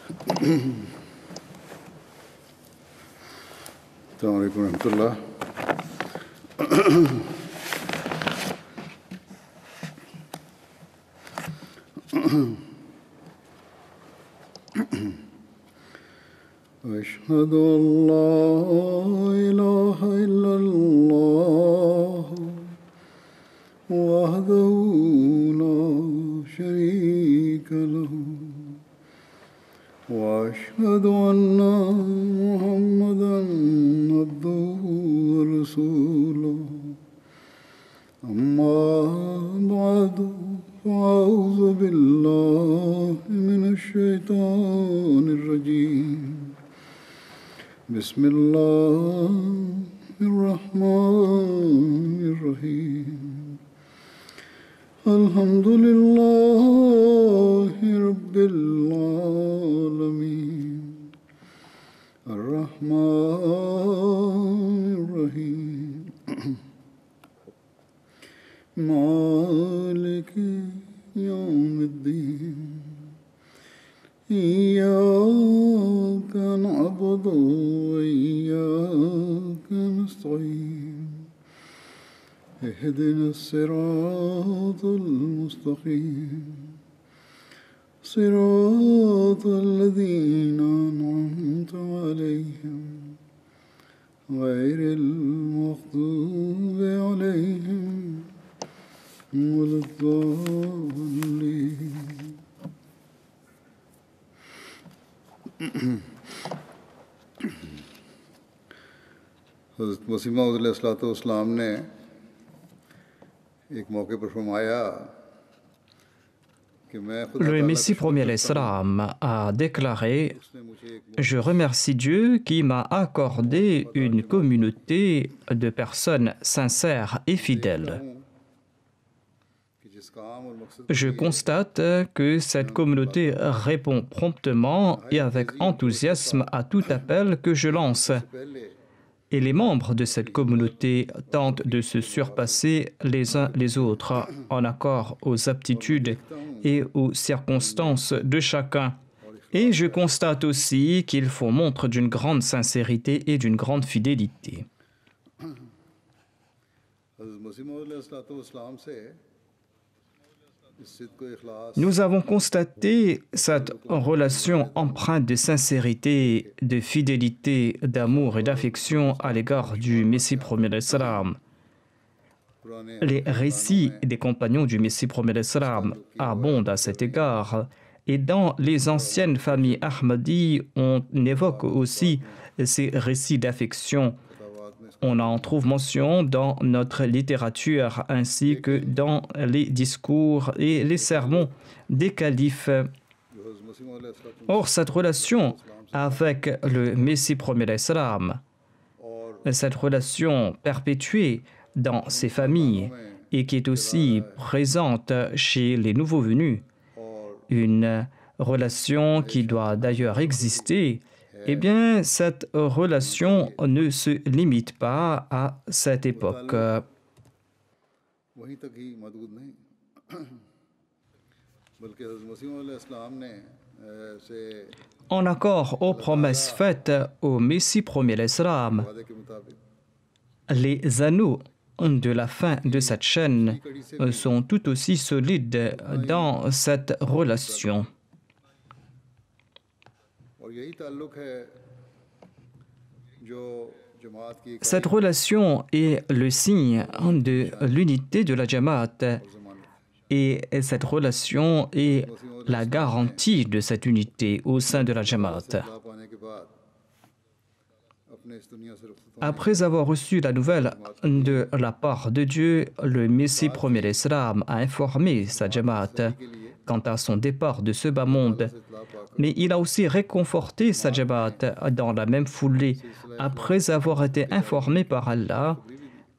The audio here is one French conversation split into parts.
السلام عليكم ورحمة الله. أشهد أن لا إله إلا الله وحده لا شريك له وأشهد أن محمدا عبده ورسوله أما بعد فأعوذ بالله من الشيطان الرجيم بسم الله الرحمن الرحيم الحمد لله رب العالمين الرحمن الرحيم مالك يوم الدين إياك نعبد وإياك نستعين اهدنا الصراط المستقيم صراط الذين أنعمت عليهم غير المغضوب عليهم ولا الضالين. हज़रत मसीह मौऊद अलैहिस्सलाम ने एक मौके पर फरमाया कि मैं खुदा Le Messie premier l'Islam a déclaré: Je remercie Dieu qui m'a accordé une communauté de personnes sincères et fidèles. Je constate que cette communauté répond promptement et avec enthousiasme à tout appel que je lance. Et les membres de cette communauté tentent de se surpasser les uns les autres en accord aux aptitudes et aux circonstances de chacun. Et je constate aussi qu'ils font montre d'une grande sincérité et d'une grande fidélité. Nous avons constaté cette relation empreinte de sincérité, de fidélité, d'amour et d'affection à l'égard du Messie premier l'Islam. Les récits des compagnons du Messie premier l'Islam abondent à cet égard. Et dans les anciennes familles Ahmadi, on évoque aussi ces récits d'affection. On en trouve mention dans notre littérature ainsi que dans les discours et les sermons des califes. Or, cette relation avec le Messie premier l'Islam, cette relation perpétuée dans ces familles et qui est aussi présente chez les nouveaux venus, une relation qui doit d'ailleurs exister, eh bien, cette relation ne se limite pas à cette époque. En accord aux promesses faites au Messie premier l'Islam, les anneaux de la fin de cette chaîne sont tout aussi solides dans cette relation. Cette relation est le signe de l'unité de la Jamaat et cette relation est la garantie de cette unité au sein de la Jamaat. Après avoir reçu la nouvelle de la part de Dieu, le Messie premier l'Islam a informé sa Jamaat quant à son départ de ce bas monde. Mais il a aussi réconforté sa Jamaat dans la même foulée après avoir été informé par Allah,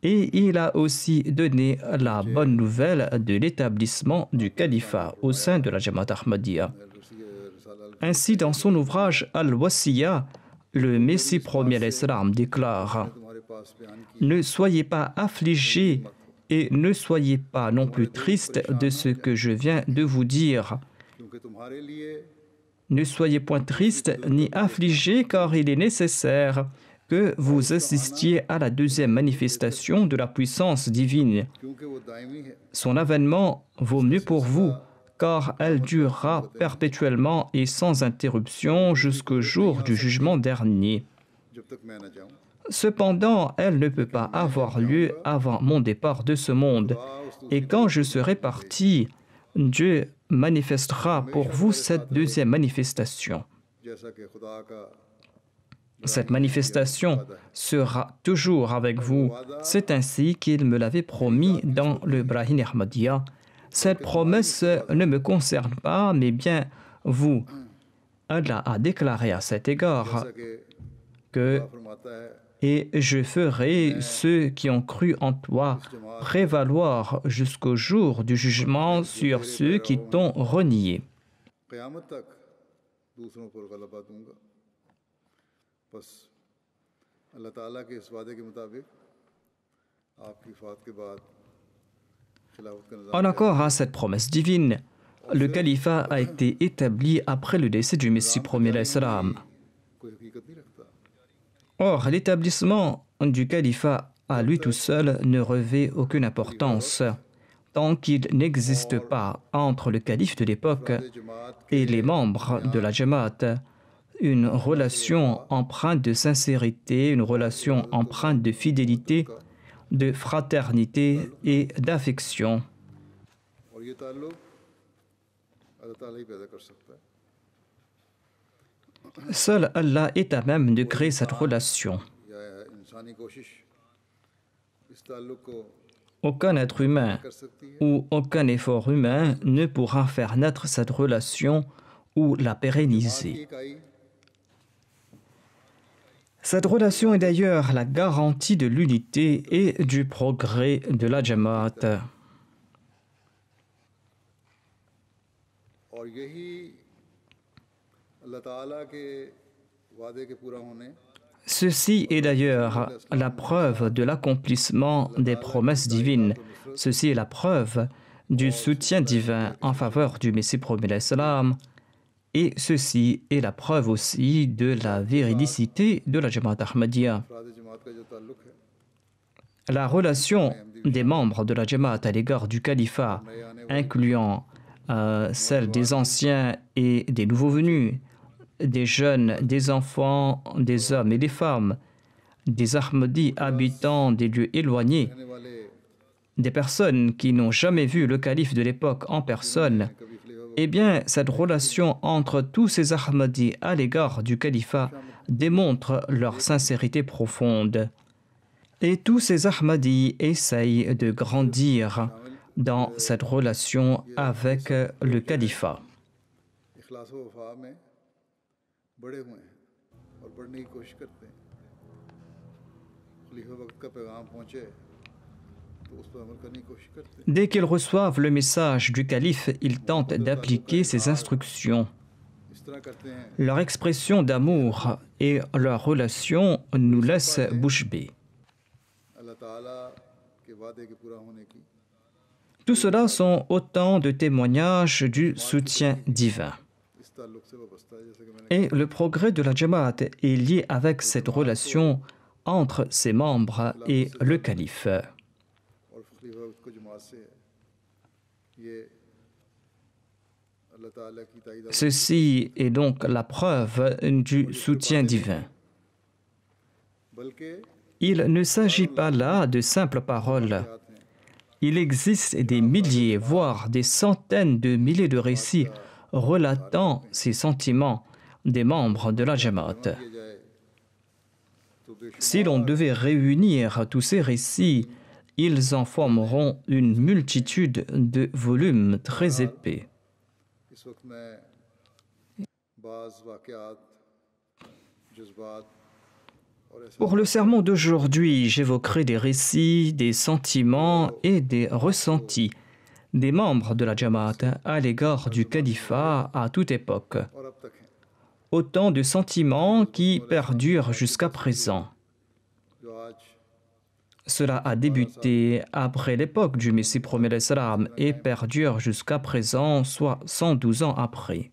et il a aussi donné la bonne nouvelle de l'établissement du califat au sein de la Jamaat Ahmadiyya. Ainsi, dans son ouvrage Al-Wasiyya, le Messie premier l'Islam déclare: Ne soyez pas affligés et ne soyez pas non plus tristes de ce que je viens de vous dire. Ne soyez point tristes ni affligés, car il est nécessaire que vous assistiez à la deuxième manifestation de la puissance divine. क्योंकि वो दायमी है Son avènement vaut mieux pour vous, car elle durera perpétuellement et sans interruption jusqu'au jour du jugement dernier. जब तक मैं न जाऊं Cependant, elle ne peut pas avoir lieu avant mon départ de ce monde. Et quand je serai parti, Dieu manifestera pour vous cette deuxième manifestation. जैसा कि खुदा का Cette manifestation sera toujours avec vous. C'est ainsi qu'il me l'avait promis dans le Brahim Ahmadiyya. Cette promesse ne me concerne pas, mais bien vous. Allah a déclaré à cet égard जैसा कि que खुदा फरमाता है et je ferai ceux qui ont cru en toi prévaloir jusqu'au jour du jugement sur ceux qui t'ont renié. क़यामत तक दूसरों पर गलबा दूंगा बस अल्लाह ताला के इस वादे के मुताबिक आपकी वफ़ात के बाद खिलाफत का निज़ाम En accord à cette promesse divine, le califat a été établi après le décès du Messie premier l'Islam. कोई हकीकत नहीं रखता Or, l'établissement du califat à lui tout seul ne revêt aucune importance tant qu'il n'existe pas entre le calife de l'époque et les membres de la Jamaat une relation empreinte de sincérité, une relation empreinte de fidélité, de fraternité et d'affection. और ये ताल्लुक अल्लाह ताला ही पैदा कर सकता है Seul Allah est à même de créer cette relation. या इंसानी कोशिश इस ताल्लुक को Aucun être humain कर सकती है ou aucun effort humain ne pourra faire naître cette relation ou la pérenniser. इकाई Cette relation est d'ailleurs la garantie de l'unité et du progrès de la Jamaat. और यही अल्लाह ताला के वादे के पूरा होने Ceci est d'ailleurs la preuve de l'accomplissement des promesses divines. Ceci est la preuve du soutien divin en faveur du Messie premier l'Islam. Et ceci est la preuve aussi de la véridicité de la Jamaat Ahmadiyya. अफराद जमात का जो ताल्लुक है La relation des membres de la Jamaat à l'égard du califat, incluant celle des anciens et des nouveaux venus, des jeunes, des enfants, des hommes et des femmes, des Ahmadis habitant des lieux éloignés, रहने वाले des personnes qui n'ont jamais vu le calife de l'époque en personne, कभी खलीफा eh bien, cette relation entre tous ces Ahmadis à l'égard du califat démontre leur sincérité profonde. Et tous ces Ahmadis essayent de grandir dans cette relation avec le califat. इखलास व वफा में बड़े हुए हैं और बढ़ने की कोशिश करते हैं खलीफा वक्त का पैगाम पहुँचे तो उस पर अमल करने की कोशिश करते हैं Dès qu'ils reçoivent le message du calife, ils tentent d'appliquer ses instructions. इस तरह करते हैं Leur expression d'amour et leur relation nous laissent bouche bée. अल्लाह ताला के वादे के पूरा होने की Tout cela sont autant de témoignages du soutien divin. इस ताल्लुक से वाबस्ता है जैसे कि मैंने Et le progrès de la Jamaat est lié avec cette relation entre ses membres et le calife. और खलीफा वक्त को जमात से है ये अल्लाह ताला की ताईद Ceci est donc la preuve du soutien divin. बल्कि Il ne s'agit pas là de simples paroles. आते हैं Il existe des milliers, voire des centaines de milliers de récits relatant ces sentiments des membres de la Jamaat. किया जाए तो बेशुमार Si l'on devait réunir tous ces récits, ils en formeront une multitude de volumes très épais. इस वक्त मैं बाज़ वाक़यात जज्बात और ऐसे Pour le sermon d'aujourd'hui, j'évoquerai des récits, des sentiments et des ressentis des membres de la Jamaat à l'égard du califat à toute époque. और अब तक हैं Autant de sentiments qui perdurent jusqu'à présent. जो आज Cela a débuté après l'époque du Messie premier l'Islam et perdure jusqu'à présent, soit 112 ans après.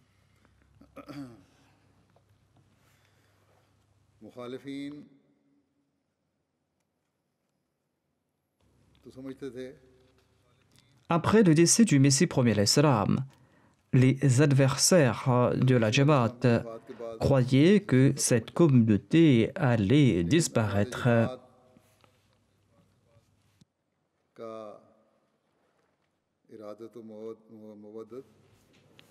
मुखालिफीन तो समझते थे Après le décès du Messie premier l'Islam, les adversaires de la Jamaat वफात के बाद croyaient que cette communauté allait हमारे disparaître. जमात का इरादत मवद्दत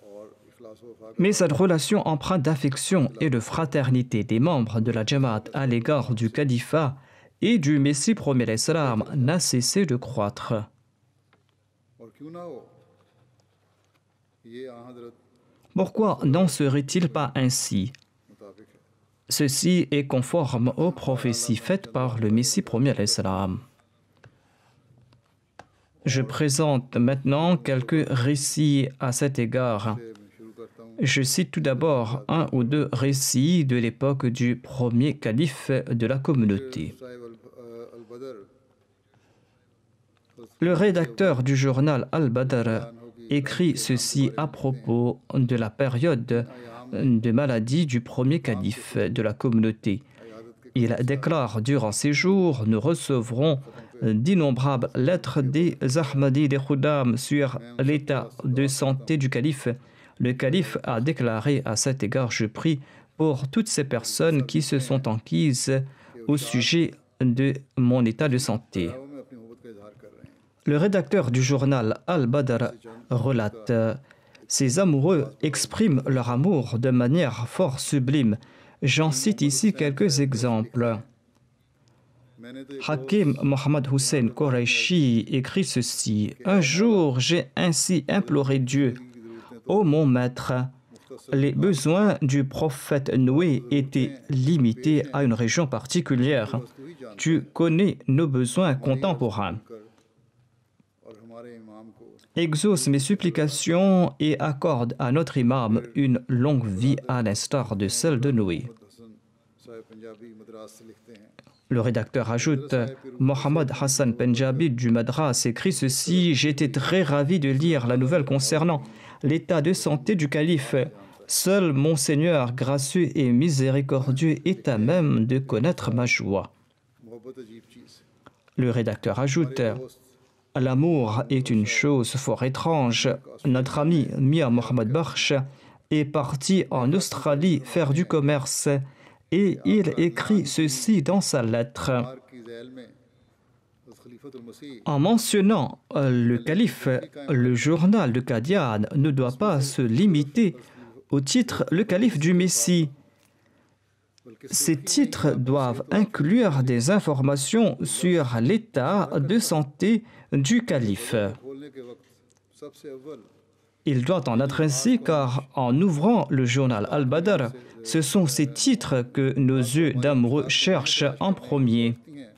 और इखलास व वफा Mais cette relation empreinte d'affection et de fraternité des membres de la Jamaat à l'égard du califat et du Messie premier l'Islam n'a cessé de croître. और क्यों ना हो ये हजरत Pourquoi n'en serait-il pas ainsi? मुताबिक है Ceci est conforme aux prophéties faites par le Messie premier l'Islam. Je présente maintenant quelques récits à cet égard. मैं शुरू करता हूँ Je cite tout d'abord un ou deux récits de l'époque du premier calife de la communauté. Sahib Al-Badr Le rédacteur du journal Al-Badr écrit ceci à propos de la période de maladie du premier calife de la communauté. Il déclare durant ces jours, nous recevrons d'innombrables lettres des Ahmadis des Khuddam sur l'état de santé du calife. Le calife a déclaré à cet égard, je prie pour toutes ces personnes qui se sont enquises au sujet de mon état de santé. में अपनी मोहब्बत का इजहार कर रहे हैं Le rédacteur du journal Al-Badr relate ces amoureux expriment leur amour de manière fort sublime. J'en cite ici quelques exemples. मैंने तो एक Hakim Mohammad Hussein Qureshi écrit ceci. Un jour, j'ai ainsi imploré Dieu. Ô mon maître, les besoins du prophète Noé étaient limités à une région particulière. Tu connais nos besoins contemporains. और हमारे इमाम को Exauce mes supplications et accorde à notre imam une longue vie à l'instar de celle de Noé. Hasan साहिब पंजाबी मद्रास से लिखते हैं Le rédacteur ajoute, Mohammad Hassan Penjabi du Madras écrit ceci, j'étais très ravi de lire la nouvelle concernant l'état de santé du calife. Seul mon Seigneur gracieux et miséricordieux est à même de connaître ma joie. मोहब्बत अजीब चीज़ है Le rédacteur ajoute, l'amour est une chose fort étrange. Notre ami Mia Mohammad Bakhsh est parti en Australie faire du commerce et il écrit ceci dans sa lettre. बार की झैल में खलीफतुल मसीह En mentionnant le calife, le journal de Qadian ne doit pas se limiter au titre le calife du Messie. Ces titres doivent inclure des informations sur l'état de santé du calife. खोलने के वक्त सबसे अव्वल Il doit en être ainsi car en ouvrant le journal Al-Badr, ce sont ces titres que nos yeux d'amoureux cherchent en premier. हैं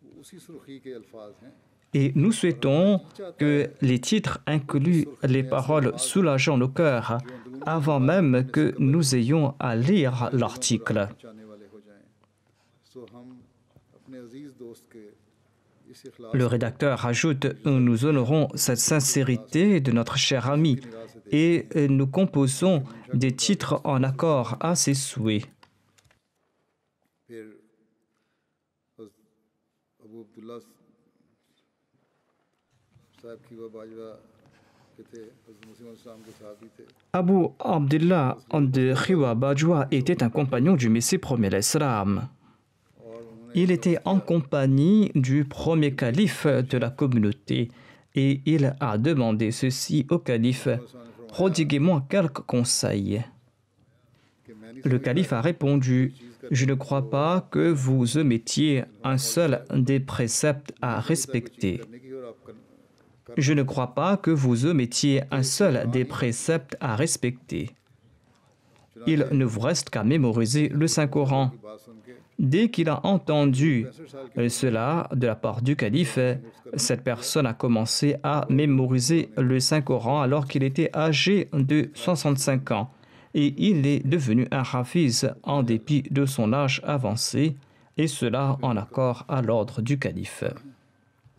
वो उसी सुर्खी के अल्फाज हैं Et nous souhaitons que les titres incluent les paroles soulageant nos cœurs avant même que nous ayons à lire l'article. चाहने वाले हो जाएं सो हम अपने अजीज दोस्त के इस इखलास Le rédacteur ajoute, nous honorons cette sincérité de notre cher ami et nous composons des titres en accord à ses souhaits. फिर अबू अब्दुल्ला साहब की वह बाजवा के थे हज़रत मुस्लिम इस्लाम के साहबी थे Abu Abdullah de Khiwa Bajwa était un compagnon du Messie premier l'Islam. और उन्होंने Il était en compagnie du premier calife de la communauté et il a demandé ceci au calife, prodiguez-moi quelques conseils. कि मैं नहीं Le calife a répondu, je ne crois pas que vous omettiez un seul des préceptes à respecter. करने की और आप कर Je ne crois pas que vous omettiez un seul des préceptes à respecter. Il ne vous reste qu'à mémoriser le Saint-Coran. बात सुन के Dès qu'il a entendu cela de la part du calife, cette personne a commencé à mémoriser le Saint-Coran alors qu'il était âgé de 65 ans. Et il est devenu un hafiz en dépit de son âge avancé, et cela en accord à l'ordre du calife.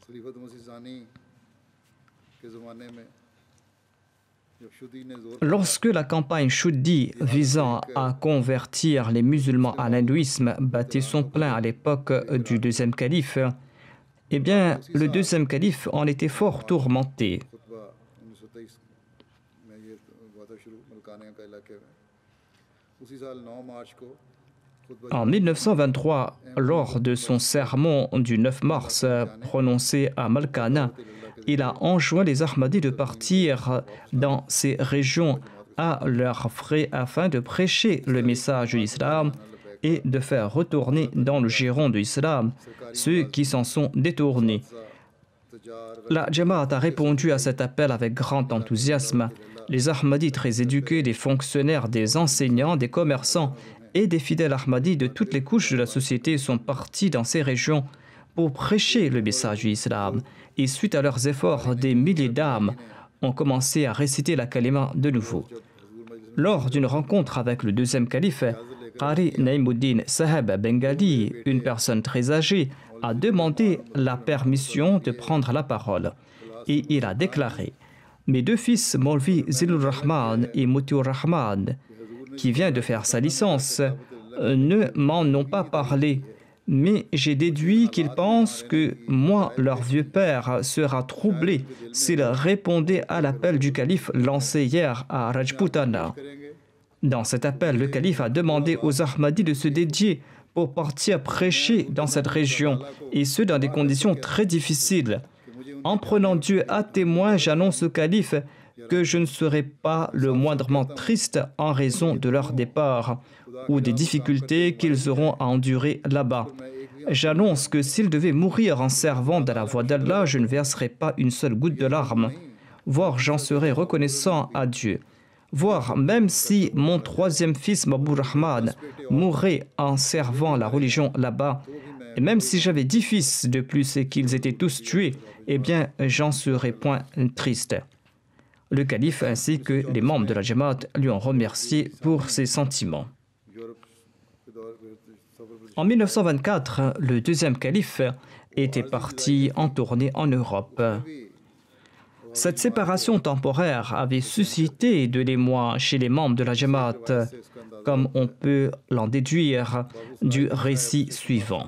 खलीफत मसीह सानी के ज़माने में Lorsque la campagne Shuddhi visant à convertir les musulmans à l'hindouisme battait son plein à l'époque du deuxième calife, eh bien, le deuxième calife en était fort tourmenté. En 1923, lors de son sermon du 9 mars prononcé à Malkana, il a enjoint les Ahmadis de partir dans ces régions à leurs frais afin de prêcher le message de l'islam et de faire retourner dans le giron de l'islam ceux qui s'en sont détournés. La Jamaat a répondu à cet appel avec grand enthousiasme. Les Ahmadis très éduqués, des fonctionnaires, des enseignants, des commerçants et des fidèles Ahmadis de toutes les couches de la société sont partis dans ces régions pour prêcher le message de l'islam. Et suite à leurs efforts, des milliers d'âmes ont commencé à réciter la kalima de nouveau. Lors d'une rencontre avec le deuxième calife, Qari Naïmuddin Saheb Bengali, une personne très âgée, a demandé la permission de prendre la parole. Et il a déclaré « Mes deux fils, Maulvi Zilur Rahman et Mutiur Rahman, qui vient de faire sa licence, ne m'en ont pas parlé. Mais j'ai déduit qu'ils pensent que moi, leur vieux père, sera troublé s'ils répondaient à l'appel du calife lancé hier à Rajputana. Dans cet appel, le calife a demandé aux Ahmadis de se dédier pour partir prêcher dans cette région, et ce dans des conditions très difficiles. En prenant Dieu à témoin, j'annonce au calife que je ne serai pas le moindrement triste en raison de leur départ ou des difficultés qu'ils auront à endurer là-bas. J'annonce que s'ils devaient mourir en servant dans la voie d'Allah, je ne verserai pas une seule goutte de larmes, voire j'en serai reconnaissant à Dieu. Voire même si mon troisième fils, Mabou Rahman, mourrait en servant la religion là-bas, et même si j'avais 10 fils de plus et qu'ils étaient tous tués, eh bien, j'en serais point triste. Le calife ainsi que les membres de la Jamaat lui ont remercié pour ses sentiments. En 1924, le deuxième calife était parti en tournée en Europe. Cette séparation temporaire avait suscité de l'émoi chez les membres de la Jamaat, comme on peut l'en déduire du récit suivant.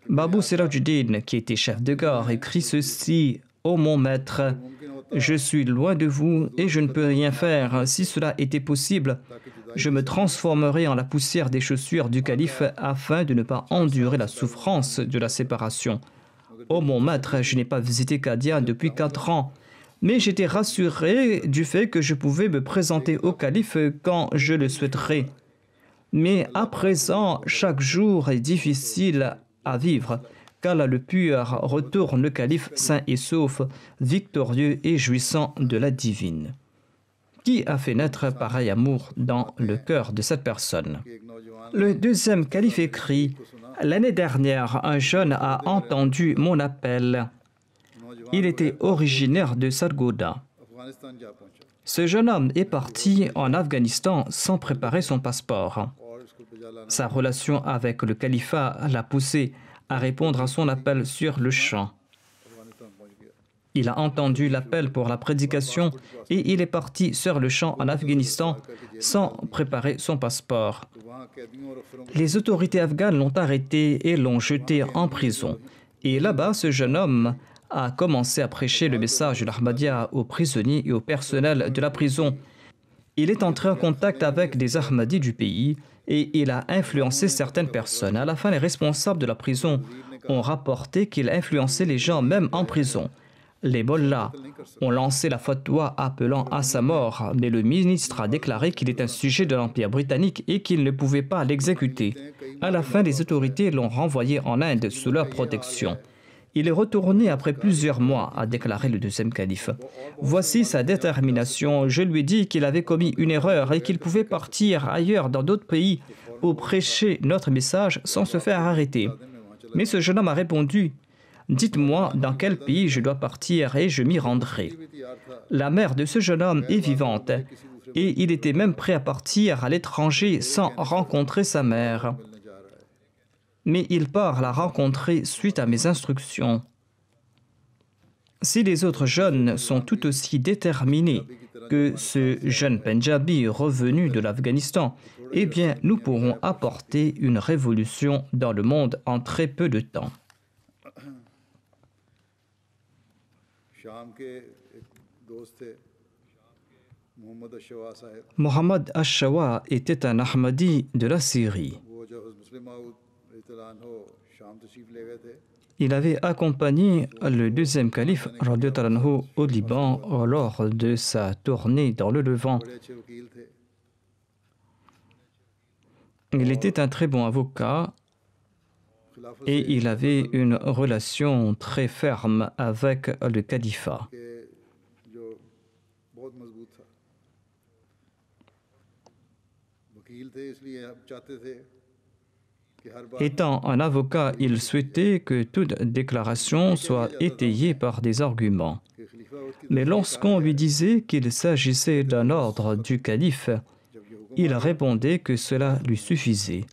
Babou Sirajuddin, qui était chef de gare, écrit ceci: « Ô mon maître, je suis loin de vous et je ne peux rien faire. Si cela était possible, je me transformerais en la poussière des chaussures du calife afin de ne pas endurer la souffrance de la séparation. Ô mon maître, je n'ai pas visité Qadian depuis 4 ans, mais j'étais rassuré du fait que je pouvais me présenter au calife quand je le souhaiterais. Mais à présent, chaque jour est difficile à vivre. Qu'Allah le pur retourne le calife sain et sauf, victorieux et jouissant de la divine. » Qui a fait naître pareil amour dans le cœur de cette personne? Le deuxième calife écrit: « L'année dernière, un jeune a entendu mon appel. Il était originaire de Sargodha. Ce jeune homme est parti en Afghanistan sans préparer son passeport. Sa relation avec le califat l'a poussé à répondre à son appel sur le champ. Il a entendu l'appel pour la prédication et il est parti sur le champ en Afghanistan sans préparer son passeport. Les autorités afghanes l'ont arrêté et l'ont jeté en prison. Et là-bas, ce jeune homme a commencé à prêcher le message de l'Ahmadiyya aux prisonniers et au personnel de la prison. Il est entré en contact avec des Ahmadis du pays et il a influencé certaines personnes. À la fin, les responsables de la prison ont rapporté qu'il influençait les gens même en prison. Les mollahs ont lancé la fatwa appelant à sa mort, mais le ministre a déclaré qu'il est un sujet de l'Empire britannique et qu'il ne pouvait pas l'exécuter. À la fin, les autorités l'ont renvoyé en Inde sous leur protection. Il est retourné après plusieurs mois, a déclaré le deuxième calife. Voici sa détermination. Je lui ai dit qu'il avait commis une erreur et qu'il pouvait partir ailleurs dans d'autres pays pour prêcher notre message sans se faire arrêter. Mais ce jeune homme a répondu: « Dites-moi dans quel pays je dois partir et je m'y rendrai. » La mère de ce jeune homme est vivante et il était même prêt à partir à l'étranger sans rencontrer sa mère. Mais il part la rencontrer suite à mes instructions. Si les autres jeunes sont tout aussi déterminés que ce jeune Pendjabi revenu de l'Afghanistan, eh bien, nous pourrons apporter une révolution dans le monde en très peu de temps. Mohammad Ash-Shawa était un Ahmadi de la Syrie. Il avait accompagné le deuxième calife radhiyallahu anhu au Liban lors de sa tournée dans le Levant. Il était un très bon avocat et il avait une relation très ferme avec le califat. Étant un avocat, il souhaitait que toute déclaration soit étayée par des arguments. Mais lorsqu'on lui disait qu'il s'agissait d'un ordre du calife, il répondait que cela lui suffisait.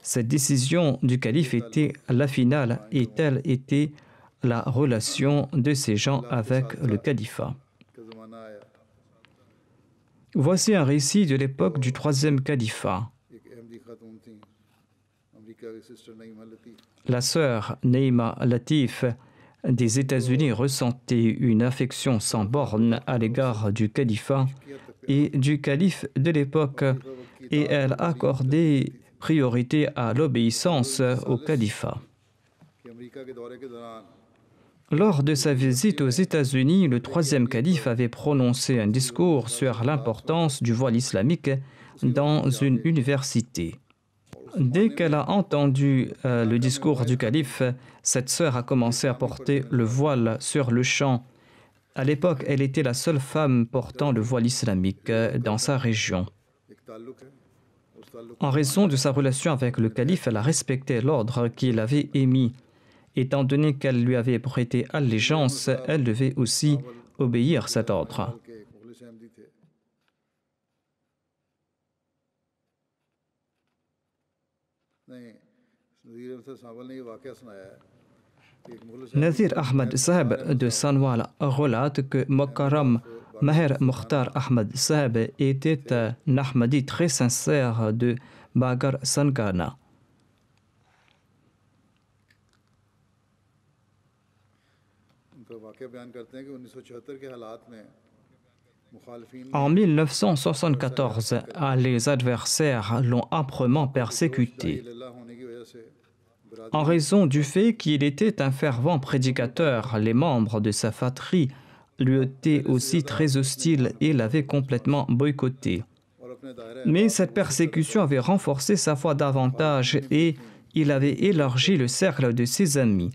Cette décision du calife était la finale et telle était la relation de ces gens avec le califat. Voici un récit de l'époque du troisième califat. La sœur Neima Latif des États-Unis ressentait une affection sans borne à l'égard du califat et du calife de l'époque, et elle accordait priorité à l'obéissance au califat. Lors de sa visite aux États-Unis, le troisième calife avait prononcé un discours sur l'importance du voile islamique dans une université. Dès qu'elle a entendu le discours du calife, cette sœur a commencé à porter le voile sur le champ. À l'époque, elle était la seule femme portant le voile islamique dans sa région. En raison de sa relation avec le calife, elle a respecté l'ordre qu'il avait émis. Étant donné qu'elle lui avait prêté allégeance, elle devait aussi obéir à cet ordre. Nazir Ahmad Saheb de Sanwal relate que Mokaram Maher Mukhtar Ahmad Saheb était un Ahmadi très sincère de Bagar Sangana. En 1974, les adversaires l'ont âprement persécuté. En raison du fait qu'il était un fervent prédicateur, les membres de sa fratrie lui étaient aussi très hostiles et l'avaient complètement boycotté. Mais cette persécution avait renforcé sa foi davantage et il avait élargi le cercle de ses amis.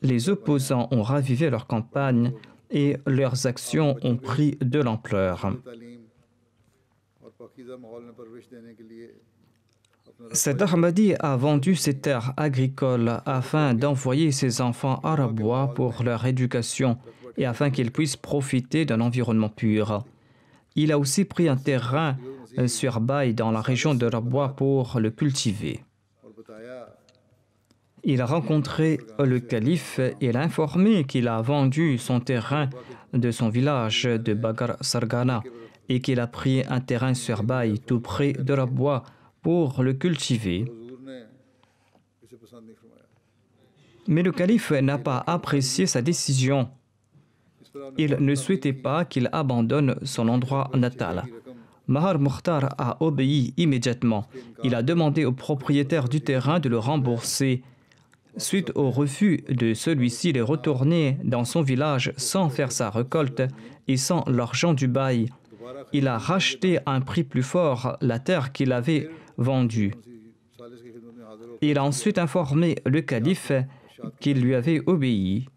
Les opposants ont ravivé leur campagne et leurs actions ont pris de l'ampleur. Cet Ahmadi a vendu ses terres agricoles afin d'envoyer ses enfants à Rabwa pour leur éducation et afin qu'ils puissent profiter d'un environnement pur. Il a aussi pris un terrain sur bail dans la région de Rabwa pour le cultiver. Il a rencontré le calife et l'a informé qu'il a vendu son terrain de son village de Bagar Sargana et qu'il a pris un terrain sur bail tout près de Rabwa pour le cultiver. Mais le calife n'a pas apprécié sa décision. Il ne souhaitait pas qu'il abandonne son endroit natal. Mahar Mukhtar a obéi immédiatement. Il a demandé au propriétaire du terrain de le rembourser. Suite au refus de celui-ci, il est retourné dans son village sans faire sa récolte et sans l'argent du bail. Il a racheté à un prix plus fort la terre qu'il avait vendue. Il a ensuite informé le calife qu'il lui avait obéi.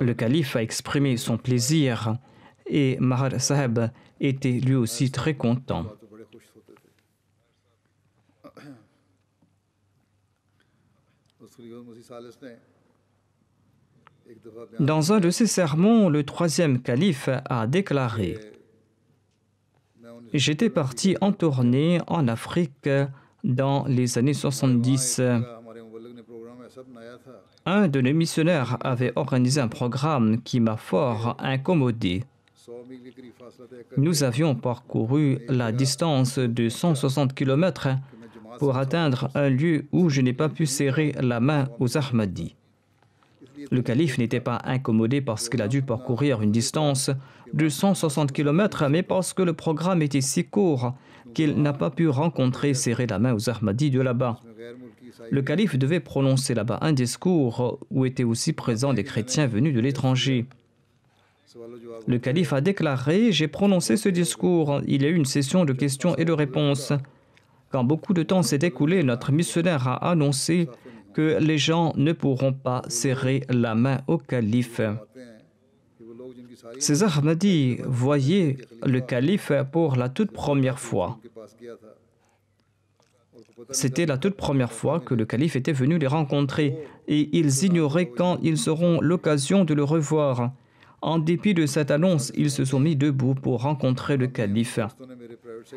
Le calife a exprimé son plaisir et Mahar Saheb était lui aussi très content. Dans un de ses sermons, le troisième calife a déclaré « J'étais parti en tournée en Afrique dans les années 70. un de nos missionnaires avait organisé un programme qui m'a fort incommodé. Nous avions parcouru la distance de 160 km pour atteindre un lieu où je n'ai pas pu serrer la main aux Ahmadis. Le calife n'était pas incommodé parce qu'il a dû parcourir une distance de 160 km, mais parce que le programme était si court qu'il n'a pas pu rencontrer et serrer la main aux Ahmadis de là-bas. Le calife devait prononcer là-bas un discours où étaient aussi présents des chrétiens venus de l'étranger. Le calife a déclaré « J'ai prononcé ce discours. Il y a eu une session de questions et de réponses. Quand beaucoup de temps s'est écoulé, notre missionnaire a annoncé que les gens ne pourront pas serrer la main au calife. » Ces Ahmadis voyaient le calife pour la toute première fois. C'était la toute première fois que le calife était venu les rencontrer et ils ignoraient quand ils auront l'occasion de le revoir. En dépit de cette annonce, ils se sont mis debout pour rencontrer le calife.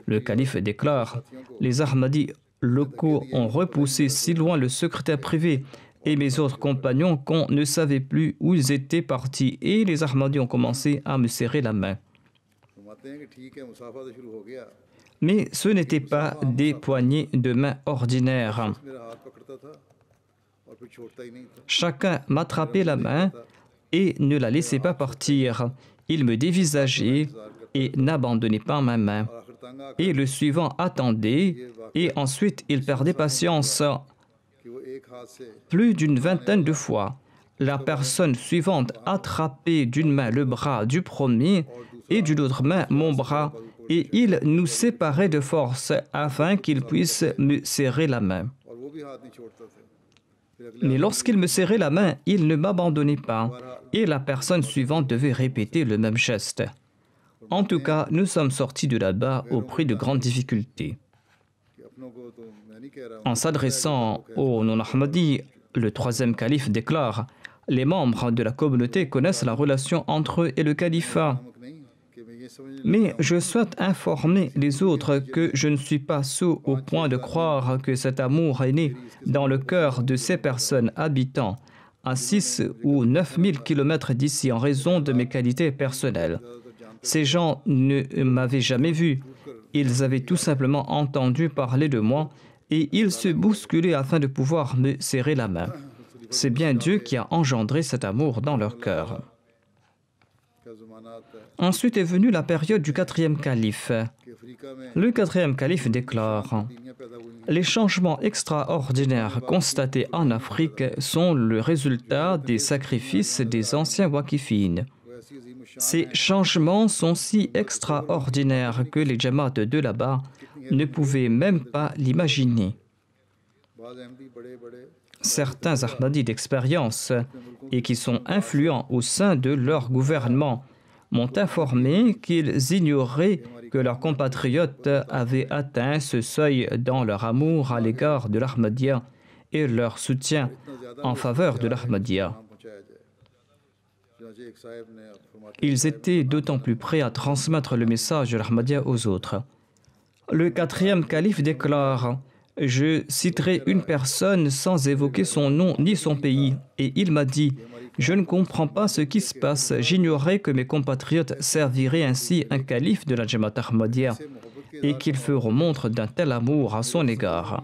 Le calife déclare « Les Ahmadis locaux ont repoussé si loin le secrétaire privé et mes autres compagnons qu'on ne savait plus où ils étaient partis et les Ahmadis ont commencé à me serrer la main. » Mais ce n'étaient pas des poignées de main ordinaires. Chacun m'attrapait la main et ne la laissait pas partir. Il me dévisageait et n'abandonnait pas ma main. Et le suivant attendait et ensuite il perdait patience. Plus d'une vingtaine de fois, la personne suivante attrapait d'une main le bras du premier et d'une autre main mon bras et il nous séparait de force afin qu'il puisse me serrer la main. Mais lorsqu'il me serrait la main, il ne m'abandonnait pas et la personne suivante devait répéter le même geste. En tout cas, nous sommes sortis de là-bas au prix de grandes difficultés. En s'adressant aux non-Ahmadis, le troisième calife déclare « Les membres de la communauté connaissent la relation entre eux et le califat. Mais je souhaite informer les autres que je ne suis pas sot au point de croire que cet amour est né dans le cœur de ces personnes habitant à 6 ou 9 000 km d'ici en raison de mes qualités personnelles. Ces gens ne m'avaient jamais vu. Ils avaient tout simplement entendu parler de moi et ils se bousculaient afin de pouvoir me serrer la main. C'est bien Dieu qui a engendré cet amour dans leur cœur. » Ensuite est venue la période du quatrième calife. Le quatrième calife déclare « Les changements extraordinaires constatés en Afrique sont le résultat des sacrifices des anciens wakifines. Ces changements sont si extraordinaires que les Jamaat de là-bas ne pouvaient même pas l'imaginer. Certains Ahmadis d'expérience et qui sont influents au sein de leur gouvernement m'ont informé qu'ils ignoraient que leurs compatriotes avaient atteint ce seuil dans leur amour à l'égard de l'Ahmadiyya et leur soutien en faveur de l'Ahmadiyya. Ils étaient d'autant plus prêts à transmettre le message de l'Ahmadiyya aux autres. Le quatrième calife déclare « Je citerai une personne sans évoquer son nom ni son pays. » Et il m'a dit « Je ne comprends pas ce qui se passe. J'ignorais que mes compatriotes serviraient ainsi un calife de la Jamaat Ahmadiyya et qu'ils feront montre d'un tel amour à son égard. »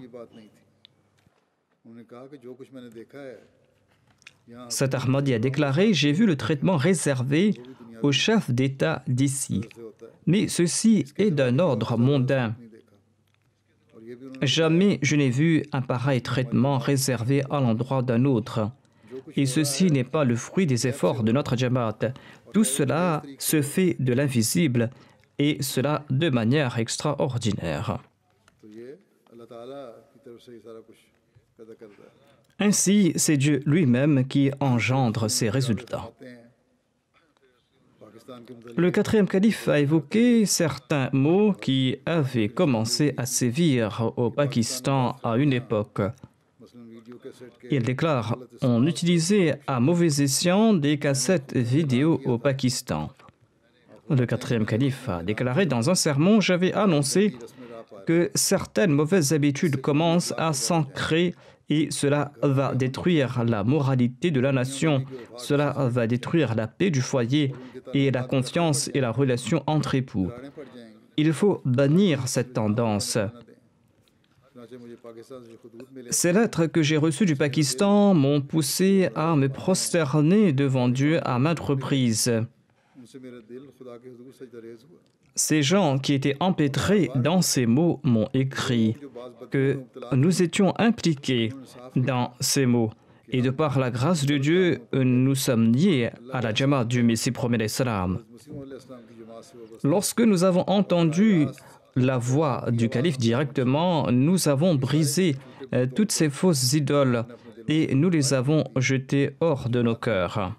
Cet Ahmadi a déclaré « J'ai vu le traitement réservé aux chefs d'État d'ici. Mais ceci est d'un ordre mondain. Jamais je n'ai vu un pareil traitement réservé à l'endroit d'un autre. Et ceci n'est pas le fruit des efforts de notre Jamaat. Tout cela se fait de l'invisible et cela de manière extraordinaire. » Ainsi, c'est Dieu lui-même qui engendre ces résultats. Le quatrième calife a évoqué certains mots qui avaient commencé à sévir au Pakistan à une époque. Il déclare « On utilisait à mauvais escient des cassettes vidéo au Pakistan. » Le quatrième calife a déclaré dans un sermon « J'avais annoncé que certaines mauvaises habitudes commencent à s'ancrer Et cela va détruire la moralité de la nation, cela va détruire la paix du foyer et la confiance et la relation entre époux. Il faut bannir cette tendance. Ces lettres que j'ai reçues du Pakistan m'ont poussé à me prosterner devant Dieu à maintes reprises. Ces gens qui étaient empêtrés dans ces mots m'ont écrit que nous étions impliqués dans ces mots. Et de par la grâce de Dieu, nous sommes liés à la Jamaat du Messie premier l'Islam. Lorsque nous avons entendu la voix du calife directement, nous avons brisé toutes ces fausses idoles et nous les avons jetées hors de nos cœurs.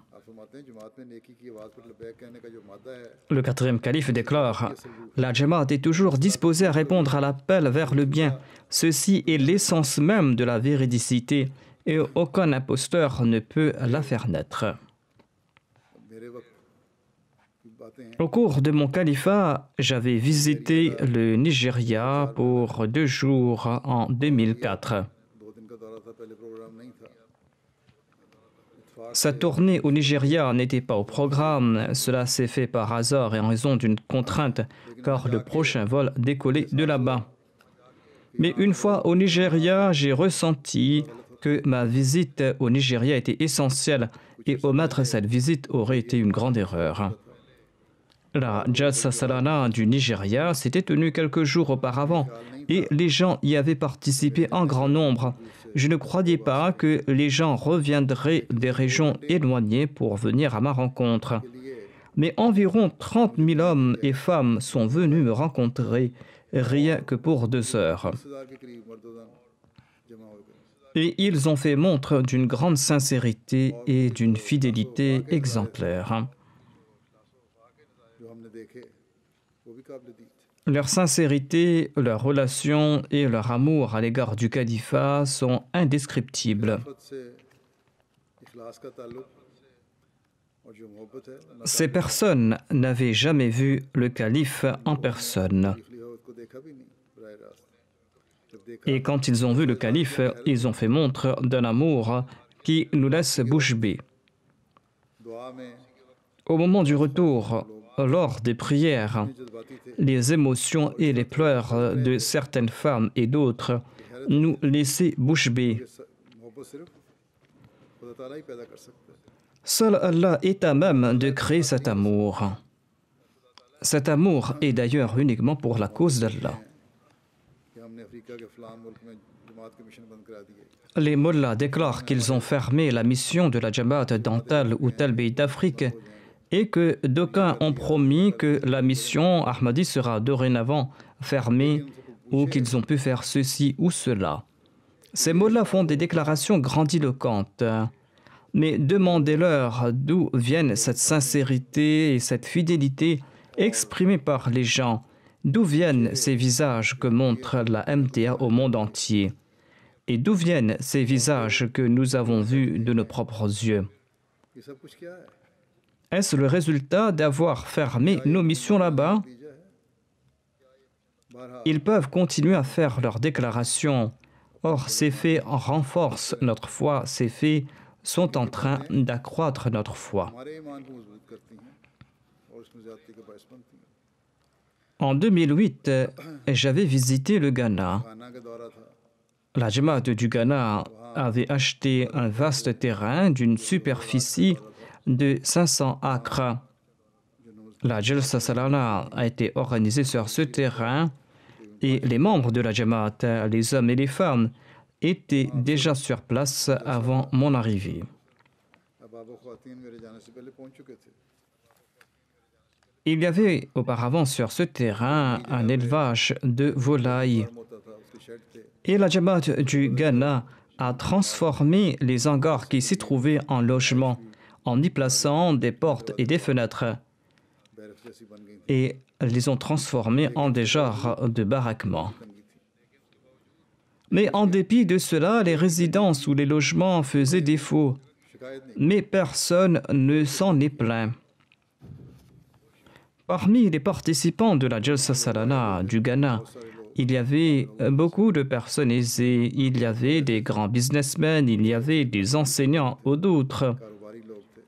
Le quatrième calife déclare « La Jamaat est toujours disposée à répondre à l'appel vers le bien. Ceci est l'essence même de la véridicité et aucun imposteur ne peut la faire naître. » Au cours de mon califat, j'avais visité le Nigeria pour 2 jours en 2004. Sa tournée au Nigeria n'était pas au programme, cela s'est fait par hasard et en raison d'une contrainte, car le prochain vol décollait de là-bas. Mais une fois au Nigeria, j'ai ressenti que ma visite au Nigeria était essentielle et omettre cette visite aurait été une grande erreur. La Jalsa Salana du Nigeria s'était tenue quelques jours auparavant et les gens y avaient participé en grand nombre. Je ne croyais pas que les gens reviendraient des régions éloignées pour venir à ma rencontre. Mais environ 30 000 hommes et femmes sont venus me rencontrer, rien que pour 2 heures. Et ils ont fait montre d'une grande sincérité et d'une fidélité exemplaire. Leur sincérité, leur relation et leur amour à l'égard du califat sont indescriptibles. Ces personnes n'avaient jamais vu le calife en personne. Et quand ils ont vu le calife, ils ont fait montre d'un amour qui nous laisse bouche bée. Au moment du retour, lors des prières, les émotions et les pleurs de certaines femmes et d'autres nous laissaient bouche bée. Seul Allah est à même de créer cet amour. Cet amour est d'ailleurs uniquement pour la cause d'Allah. Les mollahs déclarent qu'ils ont fermé la mission de la Jamaat dans tel ou tel pays d'Afrique et que d'aucuns ont promis que la mission Ahmadi sera dorénavant fermée ou qu'ils ont pu faire ceci ou cela. Ces mollahs font des déclarations grandiloquentes, mais demandez-leur d'où viennent cette sincérité et cette fidélité exprimée par les gens, d'où viennent ces visages que montre la MTA au monde entier, et d'où viennent ces visages que nous avons vus de nos propres yeux. Est-ce le résultat d'avoir fermé nos missions là-bas? Ils peuvent continuer à faire leurs déclarations. Or, ces faits renforcent notre foi. Ces faits sont en train d'accroître notre foi. En 2008, j'avais visité le Ghana. La Jamaat du Ghana avait acheté un vaste terrain d'une superficie de 500 acres. La Jalsa Salana a été organisée sur ce terrain et les membres de la Jamaat, les hommes et les femmes, étaient déjà sur place avant mon arrivée. Il y avait auparavant sur ce terrain un élevage de volailles. Et la Jamaat du Ghana a transformé les hangars qui s'y trouvaient en logements, en y plaçant des portes et des fenêtres, et les ont transformés en des genres de baraquements. Mais en dépit de cela, les résidences ou les logements faisaient défaut, mais personne ne s'en est plaint. Parmi les participants de la Jalsa Salana du Ghana, il y avait beaucoup de personnes aisées, il y avait des grands businessmen, il y avait des enseignants ou d'autres. कारोबारी लोग थे,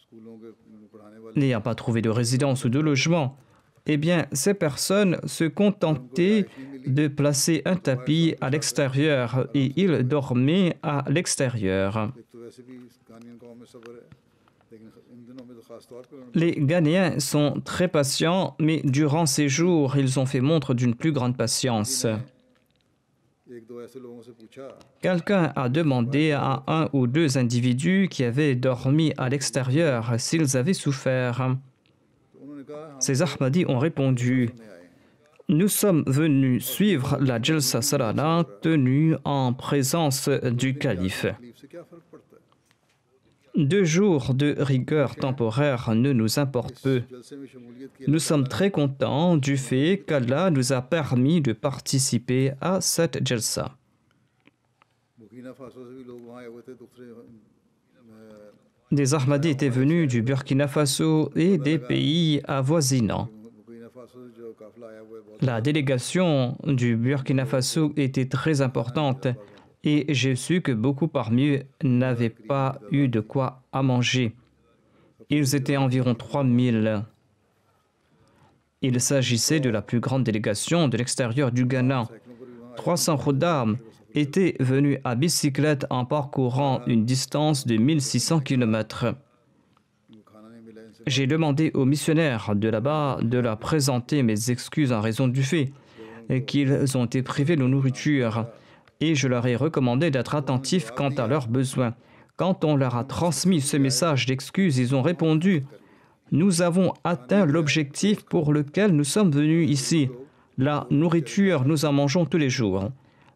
स्कूलों के पढ़ाने वाले N'ayant pas trouvé de résidence ou de logement, eh bien, ces personnes se contentaient de placer un tapis à l'extérieur et ils dormaient à l'extérieur. एक तो वैसे भी गानियन कौम में सब्र है, लेकिन इन दिनों में तो खास तौर पे Les Ghanéens sont très patients, mais durant ces jours, ils ont fait montre d'une plus grande patience. एक दो ऐसे लोगों से पूछा Quelqu'un a demandé à un ou deux individus qui avaient dormi à l'extérieur s'ils avaient souffert. तो उन्होंने कहा हम Ces Ahmadis ont répondu: ने आए nous sommes venus suivre la Jalsa Salana tenue en présence du calife. तकलीफ से क्या फर्क पड़ता है, 2 jours de rigueur temporaire ne nous importent peu. जलसे में शमूलियत की Nous sommes très contents du fait qu'Allah nous a permis de participer à cette Jalsa. Burkina Faso से भी लोग वहाँ आए हुए थे, दूसरे Des Ahmadis étaient venus du Burkina Faso et des pays avoisinants. Burkina Faso से जो काफिला आया हुआ है बहुत La délégation du Burkina Faso était très importante et j'ai su que beaucoup parmi eux n'avaient pas eu de quoi à manger. Ils étaient environ 3000. Il s'agissait de la plus grande délégation de l'extérieur du Ghana. 300 khuddam étaient venus à bicyclette en parcourant une distance de 1600 km. खाना नहीं मिला इनसे, J'ai demandé aux missionnaires de là-bas de leur présenter mes excuses en raison du fait qu'ils ont été privés de nourriture et je leur ai recommandé d'être attentifs quant à leurs besoins. Quand on leur a transmis ce message d'excuses, ils ont répondu: nous avons atteint l'objectif pour lequel nous sommes venus ici. La nourriture, nous en mangeons tous les jours.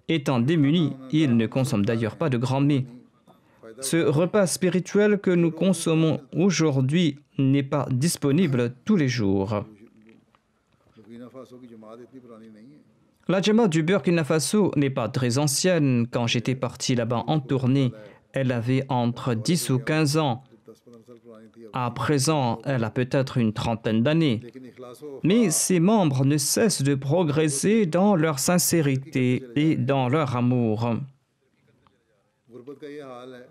Étant démunis, ils ne consomment d'ailleurs pas de grands mets. Ce repas spirituel que nous consommons aujourd'hui n'est pas disponible tous les jours. Burkina Faso की जमात इतनी पुरानी नहीं है, La Jamaat du Burkina Faso n'est pas très ancienne. Quand j'étais parti là-bas en tournée, elle avait entre 10 ou 15 ans. 10-15 साल पुरानी थी अब, À présent, elle a peut-être une trentaine d'années. लेकिन इखलास व Mais ses membres ne cessent de progresser dans leur sincérité et dans leur amour. गुर्बत का ये हाल है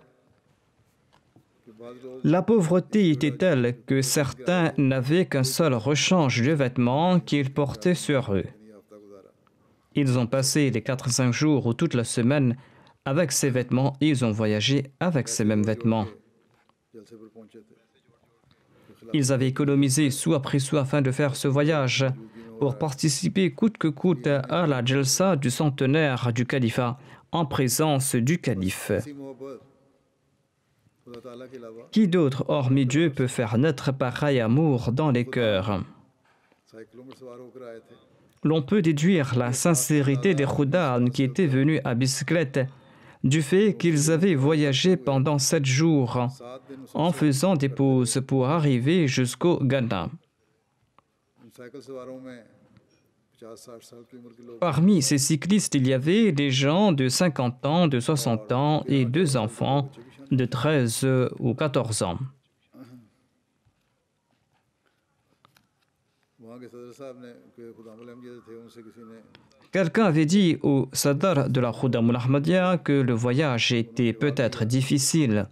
कि बाद लोग La pauvreté était telle que certains n'avaient qu'un seul rechange de vêtements qu'ils portaient sur eux. ये हफ्ता गुजारा, Ils ont passé les 4-5 jours ou toute la semaine avec ces vêtements et ils ont voyagé avec ces mêmes vêtements. जलसे पर पहुंचे थे, Ils avaient économisé sou après sou afin de faire ce voyage pour participer coûte que coûte à la Jalsa du centenaire du califat en présence du calife. ऐसी मोहब्बत खुदा ताला के अलावा Qui d'autre, hormis Dieu, peut faire naître pareil amour dans les cœurs? साइकिलों में सवार होकर आए थे, L'on peut déduire la sincérité des Khuddam qui étaient venus à bicyclette du fait qu'ils avaient voyagé pendant 7 jours 7 दिन en faisant des pauses pour arriver jusqu'au Ghana. उन साइकिल सवारों में 50-60 साल की उम्र के लोग Parmi ces cyclistes, il y avait des gens de 50 ans, de 60 ans et 2 enfants de 13 ou 14 ans. वहाँ के सदर साहब ने के खुदाम अहमदिया थे, उनसे किसी ने Quelqu'un avait dit au Sadr de la Khuddam al-Ahmadiyya que le voyage était peut-être difficile.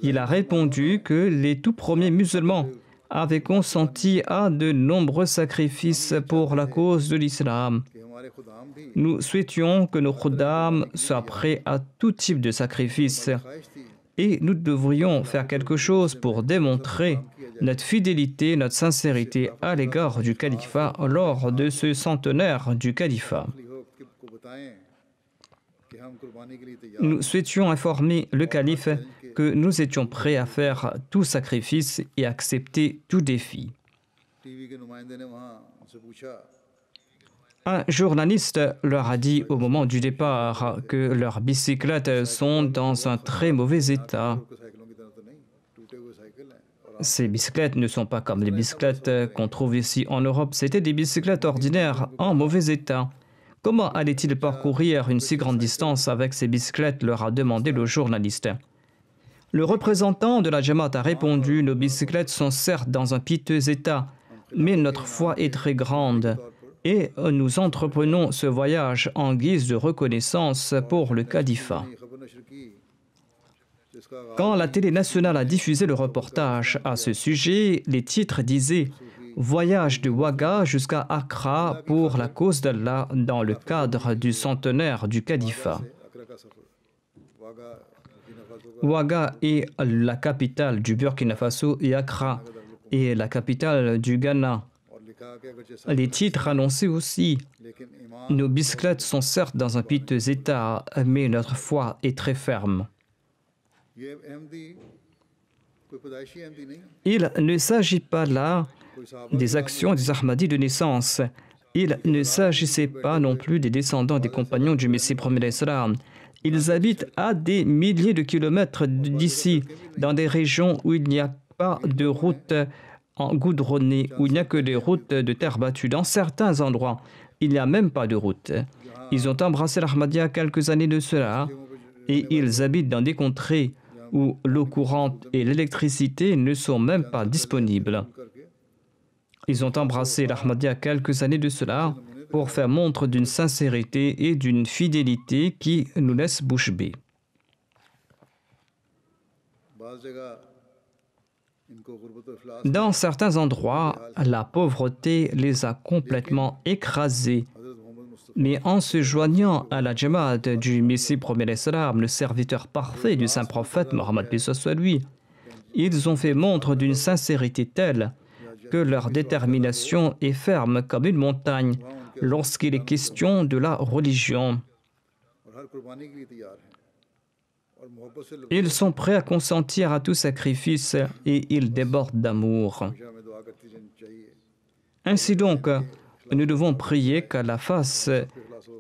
Il a répondu que les tout premiers musulmans avaient consenti à de nombreux sacrifices pour la cause de l'islam. कि हमारे खुदाम भी Nous souhaitions que nos Khuddam soient prêts à tout type de sacrifice ख्वाहिश थी et nous devrions faire quelque chose pour démontrer notre fidélité, notre sincérité à l'égard du califat lors de ce centenaire du califat. को बताएं कि हम कुर्बानी के लिए तैयार Nous souhaitions informer le calife que nous étions prêts à faire tout sacrifice et accepter tout défi. TV के नुमाइंदे ने वहाँ उनसे पूछा Un journaliste leur a dit au moment du départ que leurs bicyclettes sont dans un très mauvais état. कि साइकिलों की तरह तो नहीं, टूटे हुए साइकिल हैं और Ces bicyclettes ne sont pas comme les bicyclettes qu'on trouve ici en Europe, c'était des bicyclettes ordinaires en mauvais état. Comment allait-il parcourir une si grande distance avec ces bicyclettes, leur a demandé le journaliste. Le représentant de la Jamaat a répondu: nos bicyclettes sont certes dans un piteux état, mais notre foi est très grande. et nous entreprenons ce voyage en guise de reconnaissance pour le califat. Quand la télé nationale a diffusé le reportage à ce sujet, les titres disaient « Voyage de Ouaga jusqu'à Accra pour la cause d'Allah dans le cadre du centenaire du califat ». Ouaga est la capitale du Burkina Faso et Accra est la capitale du Ghana. Les titres annonçaient aussi « Nos bicyclettes sont certes dans un piteux état, mais notre foi est très ferme ». Il ne s'agit pas là des actions des Ahmadis de naissance. Il ne s'agissait pas non plus des descendants des compagnons du Messie premier d'Islam. Ils habitent à des milliers de kilomètres d'ici, dans des régions où il n'y a pas de route goudronnée, où il n'y a que des routes de terre battue. Dans certains endroits, il n'y a même pas de route. Ils ont embrassé l'Ahmadiyya quelques années de cela et ils habitent dans des contrées où l'eau courante et l'électricité ne sont même pas disponibles. Ils ont embrassé l'Ahmadiyya quelques années de cela pour faire montre d'une sincérité et d'une fidélité qui nous laisse bouche bée. Dans certains endroits, la pauvreté les a complètement écrasés. Mais en se joignant à la Jamaat du Messie premier d'Islam, le serviteur parfait du saint prophète Mohammed paix soit lui, ils ont fait montre d'une sincérité telle que leur détermination est ferme comme une montagne lorsqu'il est question de la religion. Ils sont prêts à consentir à tout sacrifice et ils débordent d'amour. Ainsi donc, nous devons prier qu'Allah fasse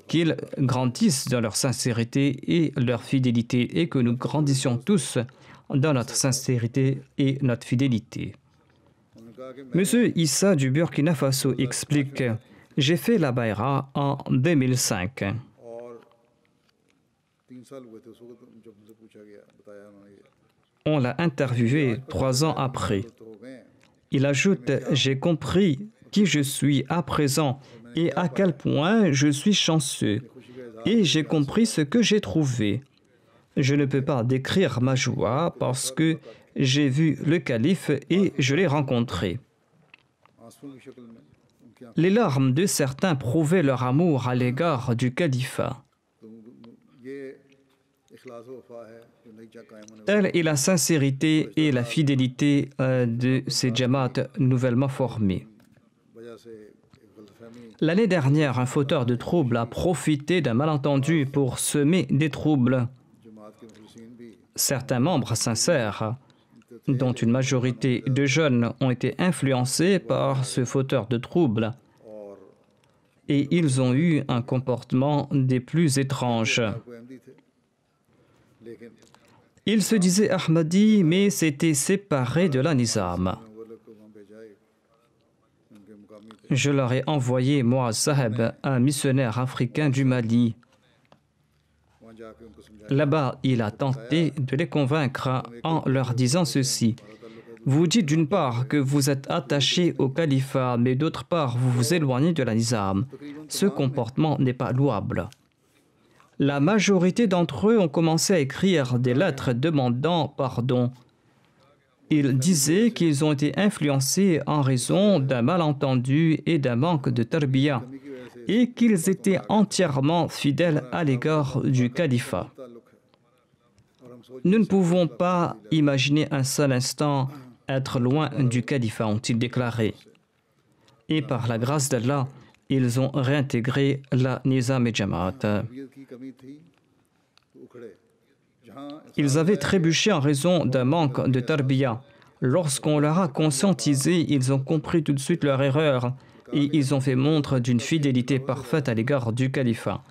qu'ils grandissent dans leur sincérité et leur fidélité et que nous grandissions tous dans notre sincérité et notre fidélité. Monsieur Issa du Burkina Faso explique « J'ai fait la Bayra en 2005. On l'a interviewé 3 ans après. Il ajoute « J'ai compris qui je suis à présent et à quel point je suis chanceux. Et j'ai compris ce que j'ai trouvé. Je ne peux pas décrire ma joie parce que j'ai vu le calife et je l'ai rencontré. » Les larmes de certains prouvaient leur amour à l'égard du califat. Telle est la sincérité et la fidélité de ces Jamaat nouvellement formés. L'année dernière, un fauteur de troubles a profité d'un malentendu pour semer des troubles. Certains membres sincères, dont une majorité de jeunes, ont été influencés par ce fauteur de troubles et ils ont eu un comportement des plus étranges. Ils se disaient Ahmadi, mais s'étaient séparés de la Nizam. Je leur ai envoyé Mouaz Saheb, un missionnaire africain du Mali. Là-bas, il a tenté de les convaincre en leur disant ceci. Vous dites d'une part que vous êtes attachés au califat, mais d'autre part, vous vous éloignez de la Nizam. Ce comportement n'est pas louable. La majorité d'entre eux ont commencé à écrire des lettres demandant pardon. Ils disaient qu'ils ont été influencés en raison d'un malentendu et d'un manque de tarbiya, et qu'ils étaient entièrement fidèles à l'égard du califat. Nous ne pouvons pas imaginer un seul instant être loin du califat, ont-ils déclaré. Et par la grâce d'Allah, ils ont réintégré la Nizam et Jamaat. Ils avaient trébuché en raison d'un manque de tarbiya. Lorsqu'on leur a conscientisé, ils ont compris tout de suite leur erreur et ils ont fait montre d'une fidélité parfaite à l'égard du califat.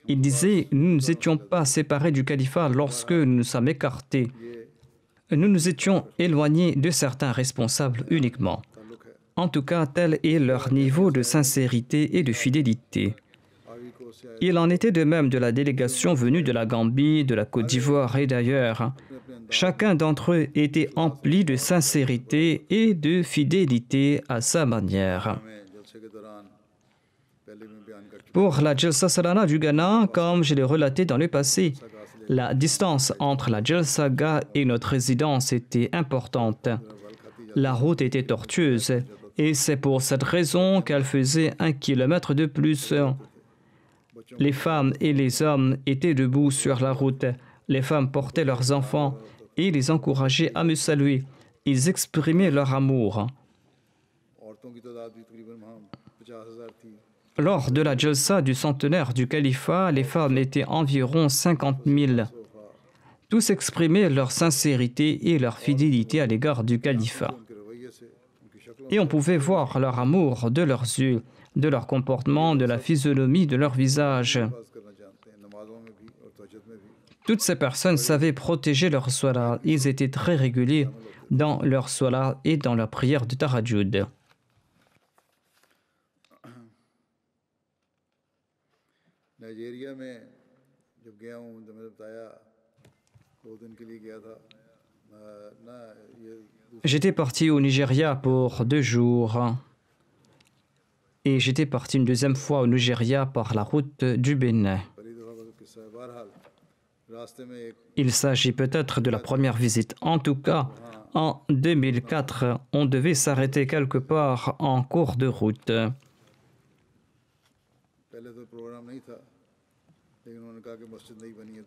Ils disaient « Nous n'étions pas séparés du califat lorsque nous nous sommes écartés. Nous nous étions éloignés de certains responsables uniquement. » En tout cas, tel est leur niveau de sincérité et de fidélité. Il en était de même de la délégation venue de la Gambie, de la Côte d'Ivoire et d'ailleurs. Chacun d'entre eux était empli de sincérité et de fidélité à sa manière. Pour la Jalsa Salana du Ghana, comme je l'ai relaté dans le passé, la distance entre la Jalsa Gah et notre résidence était importante. La route était tortueuse et c'est pour cette raison qu'elle faisait 1 kilomètre de plus. Les femmes et les hommes étaient debout sur la route. Les femmes portaient leurs enfants et les encourageaient à me saluer. Ils exprimaient leur amour. Lors de la Jalsa du centenaire du califat, les femmes étaient environ 50 000. Tous exprimaient leur sincérité et leur fidélité à l'égard du califat. Et on pouvait voir leur amour de leurs yeux, de leur comportement, de la physionomie de leur visage. Toutes ces personnes savaient protéger leur salat. Ils étaient très réguliers dans leur salat et dans leur prière de Tahajjud. J'étais parti au Nigeria pour 2 jours. Et j'étais parti une deuxième fois au Nigeria par la route du Bénin. Il s'agit peut-être de la première visite. En tout cas, en 2004, on devait s'arrêter quelque part en cours de route.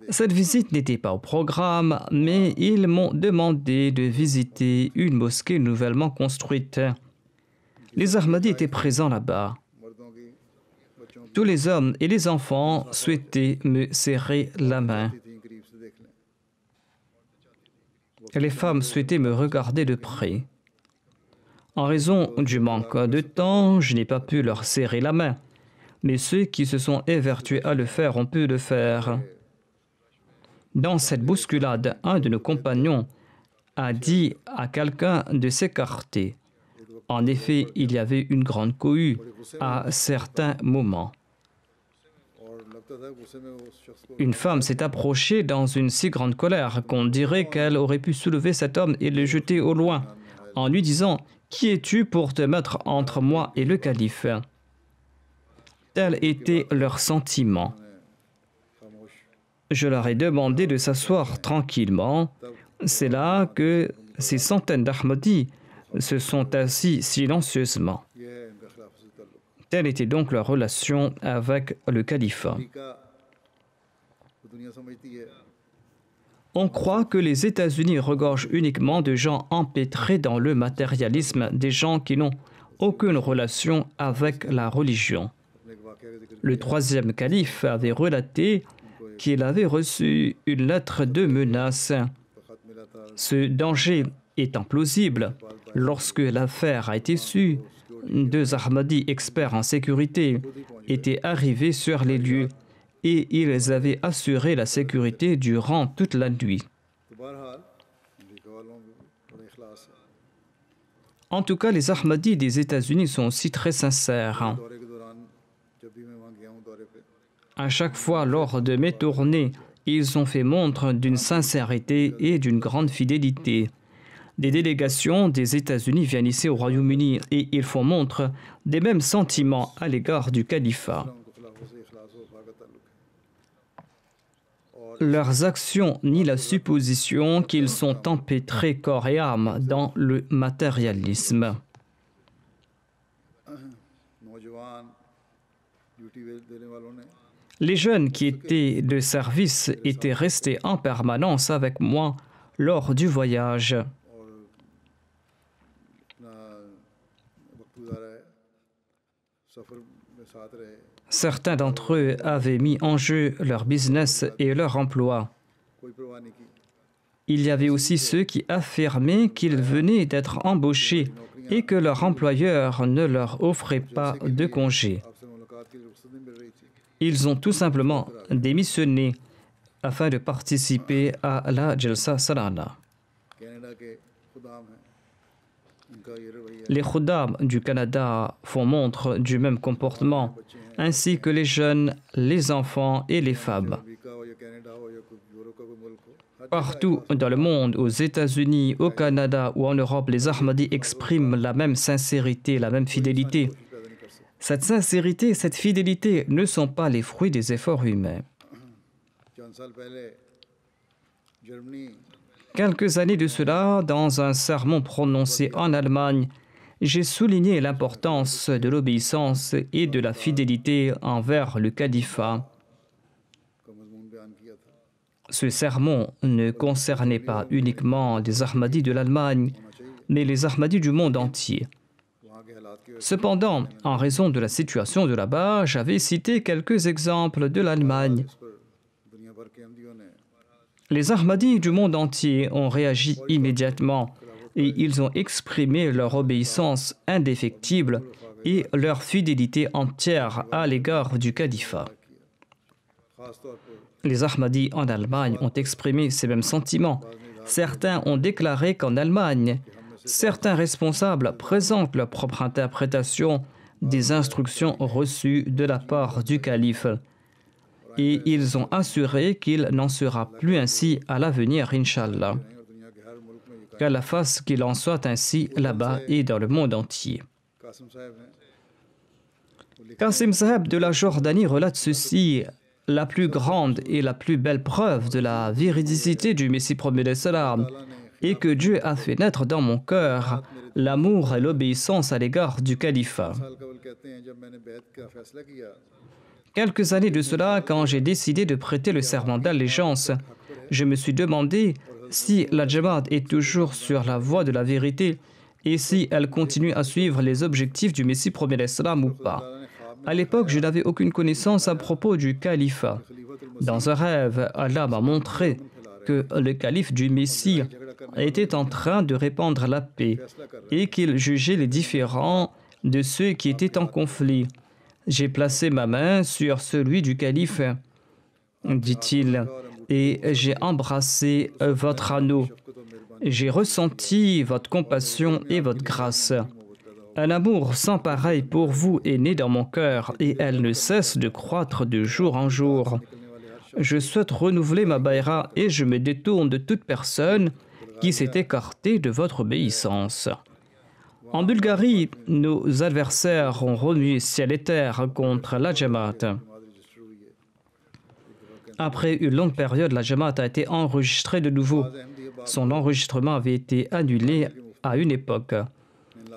Cette visite n'était pas au programme, mais ils m'ont demandé de visiter une mosquée nouvellement construite. Les Ahmadis étaient présents là-bas. Tous les hommes et les enfants souhaitaient me serrer la main. Les femmes souhaitaient me regarder de près. En raison du manque de temps, je n'ai pas pu leur serrer la main. Mais ceux qui se sont évertués à le faire ont pu le faire. Dans cette bousculade, un de nos compagnons a dit à quelqu'un de s'écarter. En effet, il y avait une grande cohue à certains moments. Une femme s'est approchée dans une si grande colère qu'on dirait qu'elle aurait pu soulever cet homme et le jeter au loin, en lui disant « Qui es-tu pour te mettre entre moi et le calife ?» Tel était leur sentiment. Je leur ai demandé de s'asseoir tranquillement. C'est là que ces centaines d'Ahmadis se sont assis silencieusement. Telle était donc leur relation avec le califat. On croit que les États-Unis regorgent uniquement de gens empêtrés dans le matérialisme, des gens qui n'ont aucune relation avec la religion. Le 3e calife avait relaté qu'il avait reçu une lettre de menace. Ce danger étant plausible, lorsque l'affaire a été sue, 2 Ahmadis experts en sécurité étaient arrivés sur les lieux et ils avaient assuré la sécurité durant toute la nuit. En tout cas, les Ahmadis des États-Unis sont aussi très sincères. À chaque fois, lors de mes tournées, ils ont fait montre d'une sincérité et d'une grande fidélité. Des délégations des États-Unis viennent ici au Royaume-Uni et ils font montre des mêmes sentiments à l'égard du califat. Leurs actions nient la supposition qu'ils sont empêtrés corps et âme dans le matérialisme. Les jeunes qui étaient de service étaient restés en permanence avec moi lors du voyage. Certains d'entre eux avaient mis en jeu leur business et leur emploi. Il y avait aussi ceux qui affirmaient qu'ils venaient d'être embauchés et que leur employeur ne leur offrait pas de congé. Ils ont tout simplement démissionné afin de participer à la Jalsa Salana. Les Khuddam du Canada font montre du même comportement, ainsi que les jeunes, les enfants et les femmes. Partout dans le monde, aux États-Unis, au Canada ou en Europe, les Ahmadis expriment la même sincérité, la même fidélité. Cette sincérité et cette fidélité ne sont pas les fruits des efforts humains. Quelques années de cela, dans un sermon prononcé en Allemagne, j'ai souligné l'importance de l'obéissance et de la fidélité envers le califat. Ce sermon ne concernait pas uniquement les Ahmadis de l'Allemagne, mais les Ahmadis du monde entier. Cependant, en raison de la situation de là-bas, j'avais cité quelques exemples de l'Allemagne. Les Ahmadis du monde entier ont réagi immédiatement et ils ont exprimé leur obéissance indéfectible et leur fidélité entière à l'égard du califat. Les Ahmadis en Allemagne ont exprimé ces mêmes sentiments. Certains ont déclaré qu'en Allemagne, certains responsables présentent leur propre interprétation des instructions reçues de la part du calife. Et ils ont assuré qu'il n'en sera plus ainsi à l'avenir, Inch'Allah. Qu'Allah fasse qu'il en soit ainsi là-bas et dans le monde entier. Qasim Saheb de la Jordanie relate ceci: la plus grande et la plus belle preuve de la véridicité du Messie premier salam est que Dieu a fait naître dans mon cœur l'amour et l'obéissance à l'égard du califat. Quelques années de cela, quand j'ai décidé de prêter le serment d'allégeance, je me suis demandé si la Jamaat est toujours sur la voie de la vérité et si elle continue à suivre les objectifs du Messie premier salam ou pas. À l'époque, je n'avais aucune connaissance à propos du califat. Dans un rêve, Allah m'a montré que le calife du Messie était en train de répandre la paix et qu'il jugeait les différends de ceux qui étaient en conflit. J'ai placé ma main sur celui du calife, dit-il, et j'ai embrassé votre anneau. J'ai ressenti votre compassion et votre grâce. Un amour sans pareil pour vous est né dans mon cœur et elle ne cesse de croître de jour en jour. Je souhaite renouveler ma baïra et je me détourne de toute personne qui s'est écartée de votre obéissance. En Bulgarie, nos adversaires ont remué ciel et terre contre la Jamaat. Après une longue période, la Jamaat a été enregistrée de nouveau. Son enregistrement avait été annulé à une époque.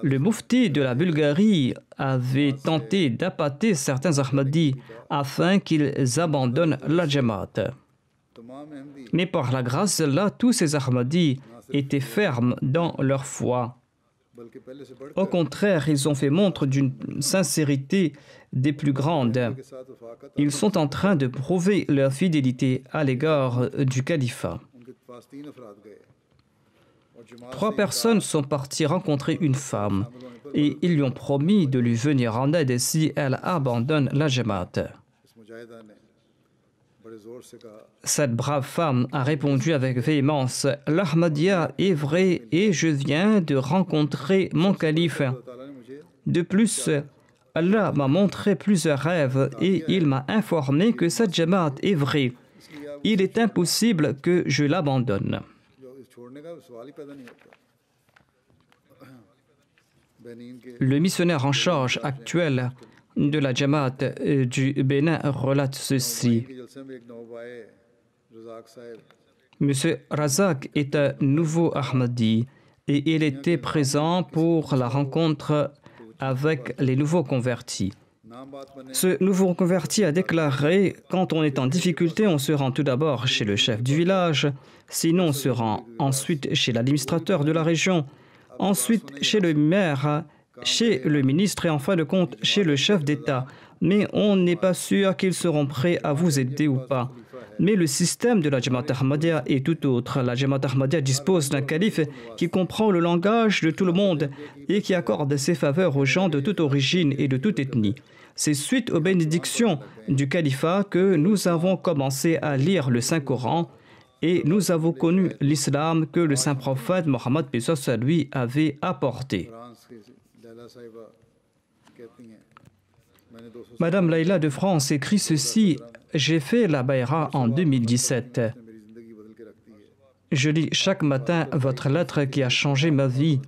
Le mufti de la Bulgarie avait tenté d'appâter certains Ahmadis afin qu'ils abandonnent la Jamaat. Mais par la grâce d'Allah, tous ces Ahmadis étaient fermes dans leur foi. Au contraire, ils ont fait montre d'une sincérité des plus grandes. Ils sont en train de prouver leur fidélité à l'égard du califat. 3 personnes sont parties rencontrer une femme et ils lui ont promis de lui venir en aide si elle abandonne la Jamaat. Cette brave femme a répondu avec véhémence: l'Ahmadiyya est vrai et je viens de rencontrer mon calife. De plus, Allah m'a montré plusieurs rêves et il m'a informé que cette Jamaat est vraie. Il est impossible que je l'abandonne. Le missionnaire en charge actuel de la Jamaat du Bénin relate ceci. Monsieur Razak est un nouveau Ahmadi et il était présent pour la rencontre avec les nouveaux convertis. Ce nouveau converti a déclaré: quand on est en difficulté, on se rend tout d'abord chez le chef du village, sinon on se rend ensuite chez l'administrateur de la région, ensuite chez le maire, chez le ministre et en fin de compte chez le chef d'État. Mais on n'est pas sûr qu'ils seront prêts à vous aider ou pas. Mais le système de la Jamaat Ahmadiyya est tout autre. La Jamaat Ahmadiyya dispose d'un calife qui comprend le langage de tout le monde et qui accorde ses faveurs aux gens de toute origine et de toute ethnie. C'est suite aux bénédictions du califat que nous avons commencé à lire le Saint-Coran et nous avons connu l'islam que le Saint-Prophète Mohammed lui avait apporté. Madame Laïla de France écrit ceci: j'ai fait la Baïra en 2017. Je lis chaque matin votre lettre qui a changé ma vie.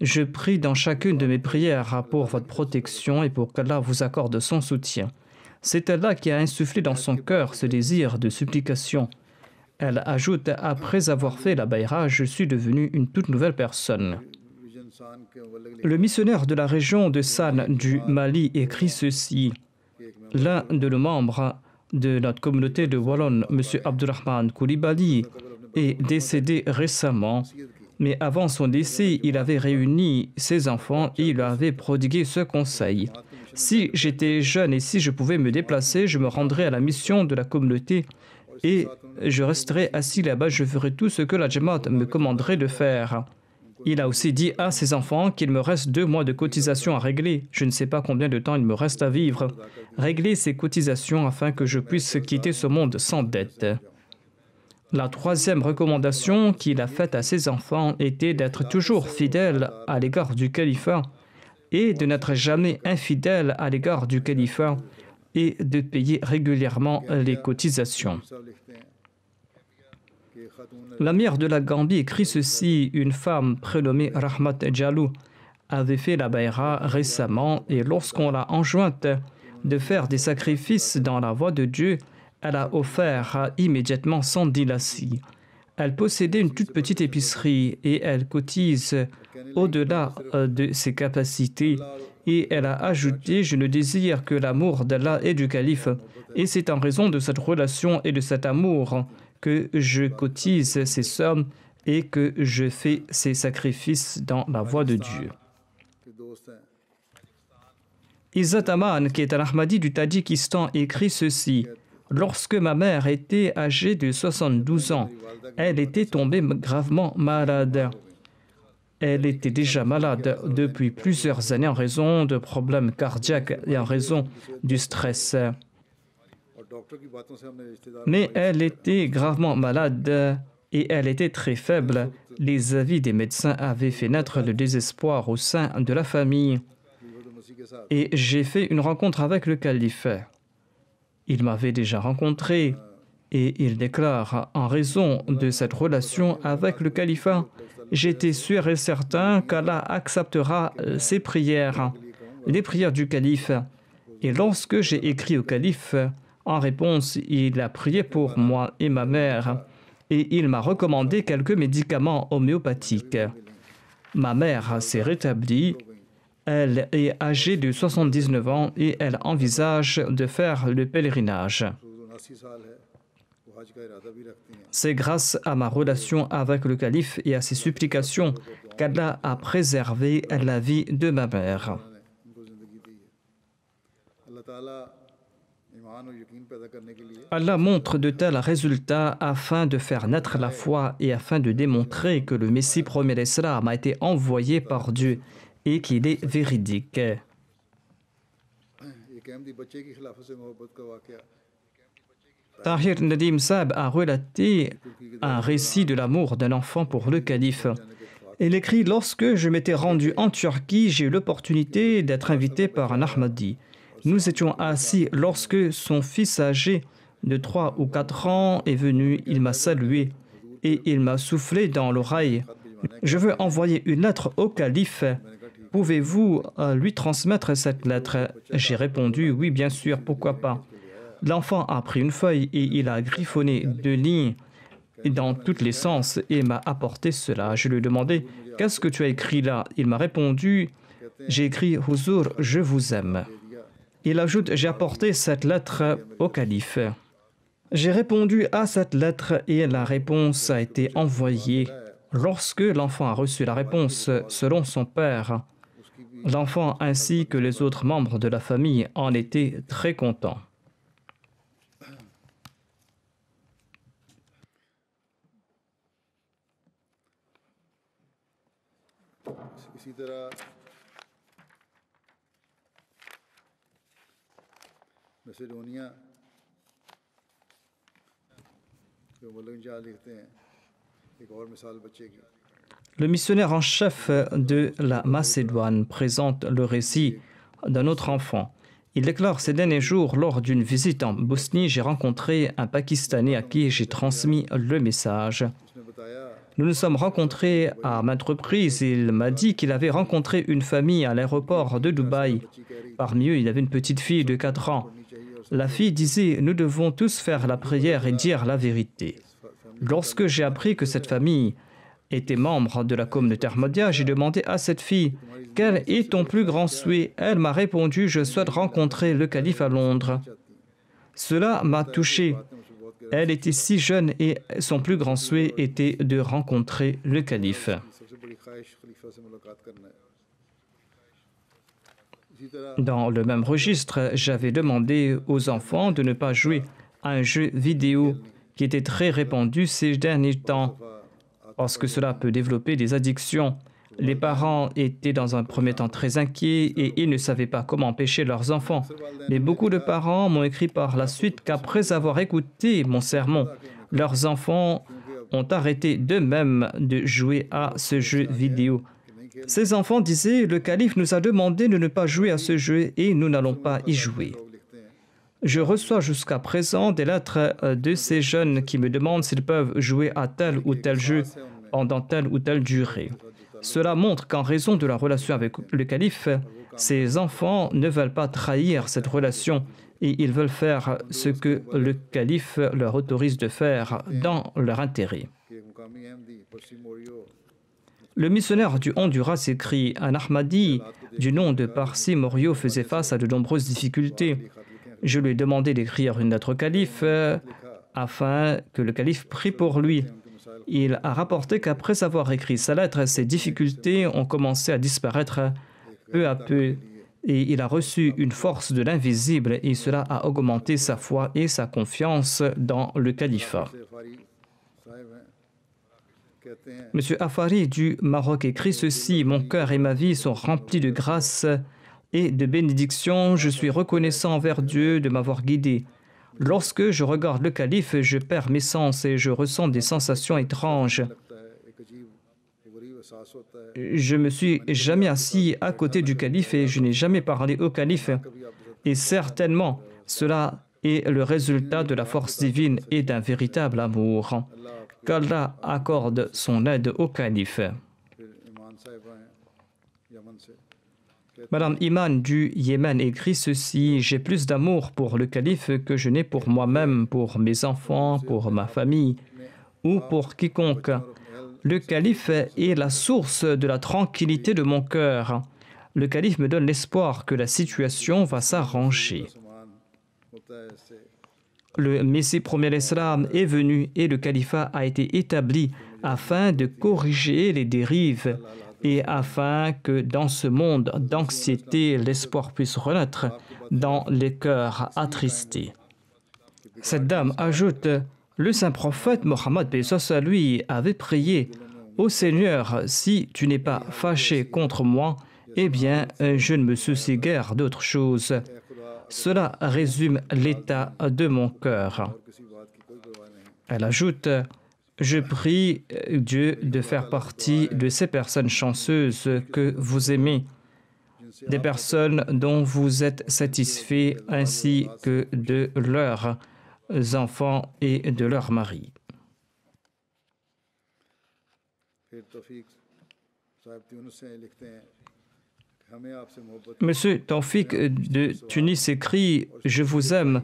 Je prie dans chacune de mes prières pour votre protection et pour qu'Allah vous accorde son soutien. C'est Allah qui a insufflé dans son cœur ce désir de supplication. Elle ajoute, après avoir fait la bayra, je suis devenue une toute nouvelle personne. Le missionnaire de la région de San du Mali écrit ceci. L'un de nos membres de notre communauté de Wallon, M. Abdurrahman Koulibaly, est décédé récemment, mais avant son décès, il avait réuni ses enfants et il leur avait prodigué ce conseil. Si j'étais jeune et si je pouvais me déplacer, je me rendrais à la mission de la communauté et je resterai assis là-bas, je ferai tout ce que la Jamaat me commanderait de faire. Il a aussi dit à ses enfants qu'il me reste 2 mois de cotisation à régler. Je ne sais pas combien de temps il me reste à vivre. Régler ces cotisations afin que je puisse quitter ce monde sans dette. La 3e recommandation qu'il a faite à ses enfants était d'être toujours fidèle à l'égard du califat et de n'être jamais infidèle à l'égard du califat et de payer régulièrement les cotisations. La mère de la Gambie écrit ceci, une femme prénommée Rahmat Jalou avait fait la bayra récemment et lorsqu'on l'a enjointe de faire des sacrifices dans la voie de Dieu, elle a offert immédiatement 110 lassis. Elle possédait une toute petite épicerie et elle cotise au-delà de ses capacités. Et elle a ajouté, je ne désire que l'amour d'Allah et du calife. Et c'est en raison de cette relation et de cet amour que je cotise ces sommes et que je fais ces sacrifices dans la voie de Dieu. Izzat Aman, qui est un Ahmadi du Tadjikistan, écrit ceci. Lorsque ma mère était âgée de 72 ans, elle était tombée gravement malade. Elle était déjà malade depuis plusieurs années en raison de problèmes cardiaques et en raison du stress. Mais elle était gravement malade et elle était très faible. Les avis des médecins avaient fait naître le désespoir au sein de la famille. Et j'ai fait une rencontre avec le calife. Il m'avait déjà rencontré et il déclare, en raison de cette relation avec le califat, j'étais sûr et certain qu'Allah acceptera ses prières, les prières du calife. Et lorsque j'ai écrit au calife, en réponse, il a prié pour moi et ma mère et il m'a recommandé quelques médicaments homéopathiques. Ma mère s'est rétablie. Elle est âgée de 79 ans et elle envisage de faire le pèlerinage. C'est grâce à ma relation avec le calife et à ses supplications qu'Allah a préservé la vie de ma mère. Allah montre de tels résultats afin de faire naître la foi et afin de démontrer que le Messie promis l'Islam a été envoyé par Dieu et qu'il est véridique. Tahir Nadim Saab a relaté un récit de l'amour d'un enfant pour le calife. Il écrit « Lorsque je m'étais rendu en Turquie, j'ai eu l'opportunité d'être invité par un Ahmadi. Nous étions assis lorsque son fils âgé de 3 ou 4 ans est venu, il m'a salué et il m'a soufflé dans l'oreille. Je veux envoyer une lettre au calife. Pouvez-vous lui transmettre cette lettre ?» J'ai répondu « Oui, bien sûr, pourquoi pas ?» L'enfant a pris une feuille et il a griffonné 2 lignes dans tous les sens et m'a apporté cela. Je lui ai demandé « Qu'est-ce que tu as écrit là ?» Il m'a répondu « J'ai écrit « Huzur, je vous aime ». Il ajoute « J'ai apporté cette lettre au calife. » J'ai répondu à cette lettre et la réponse a été envoyée. Lorsque l'enfant a reçu la réponse selon son père, l'enfant ainsi que les autres membres de la famille en étaient très contents. Le missionnaire en chef de la Macédoine présente le récit d'un autre enfant. Il déclare ces derniers jours, lors d'une visite en Bosnie, j'ai rencontré un Pakistanais à qui j'ai transmis le message. Nous nous sommes rencontrés à maintes reprises. Il m'a dit qu'il avait rencontré une famille à l'aéroport de Dubaï. Parmi eux, il y avait une petite fille de 4 ans. La fille disait « Nous devons tous faire la prière et dire la vérité ». Lorsque j'ai appris que cette famille était membre de la communauté Ahmadiyya, j'ai demandé à cette fille « Quel est ton plus grand souhait ?» Elle m'a répondu « Je souhaite rencontrer le calife à Londres ». Cela m'a touché. Elle était si jeune et son plus grand souhait était de rencontrer le calife. Dans le même registre, j'avais demandé aux enfants de ne pas jouer à un jeu vidéo qui était très répandu ces derniers temps, parce que cela peut développer des addictions. Les parents étaient dans un premier temps très inquiets et ils ne savaient pas comment empêcher leurs enfants. Mais beaucoup de parents m'ont écrit par la suite qu'après avoir écouté mon sermon, leurs enfants ont arrêté d'eux-mêmes de jouer à ce jeu vidéo. Ces enfants disaient « Le calife nous a demandé de ne pas jouer à ce jeu et nous n'allons pas y jouer ». Je reçois jusqu'à présent des lettres de ces jeunes qui me demandent s'ils peuvent jouer à tel ou tel jeu pendant telle ou telle durée. Cela montre qu'en raison de la relation avec le calife, ces enfants ne veulent pas trahir cette relation et ils veulent faire ce que le calife leur autorise de faire dans leur intérêt. Le missionnaire du Honduras écrit « Un Ahmadi du nom de Parsi Morio faisait face à de nombreuses difficultés. Je lui ai demandé d'écrire une lettre au calife afin que le calife prie pour lui. Il a rapporté qu'après avoir écrit sa lettre, ses difficultés ont commencé à disparaître peu à peu et il a reçu une force de l'invisible et cela a augmenté sa foi et sa confiance dans le califat. » Monsieur Afari du Maroc écrit ceci « Mon cœur et ma vie sont remplis de grâce et de bénédictions. Je suis reconnaissant envers Dieu de m'avoir guidé. Lorsque je regarde le calife, je perds mes sens et je ressens des sensations étranges. Je me suis jamais assis à côté du calife et je n'ai jamais parlé au calife. Et certainement, cela est le résultat de la force divine et d'un véritable amour. Qu'Allah accorde son aide au calife. » Madame Iman du Yémen écrit ceci « J'ai plus d'amour pour le calife que je n'ai pour moi-même, pour mes enfants, pour ma famille ou pour quiconque. Le calife est la source de la tranquillité de mon cœur. Le calife me donne l'espoir que la situation va s'arranger. » Le Messie premier l'Islam est venu et le califat a été établi afin de corriger les dérives et afin que dans ce monde d'anxiété, l'espoir puisse renaître dans les cœurs attristés. Cette dame ajoute, le saint prophète Mohammed lui avait prié, « Ô Seigneur, si tu n'es pas fâché contre moi, eh bien, je ne me soucie guère d'autre chose. » Cela résume l'état de mon cœur. Elle ajoute, je prie Dieu de faire partie de ces personnes chanceuses que vous aimez, des personnes dont vous êtes satisfait ainsi que de leurs enfants et de leurs maris. Monsieur Taufik de Tunis écrit « Je vous aime.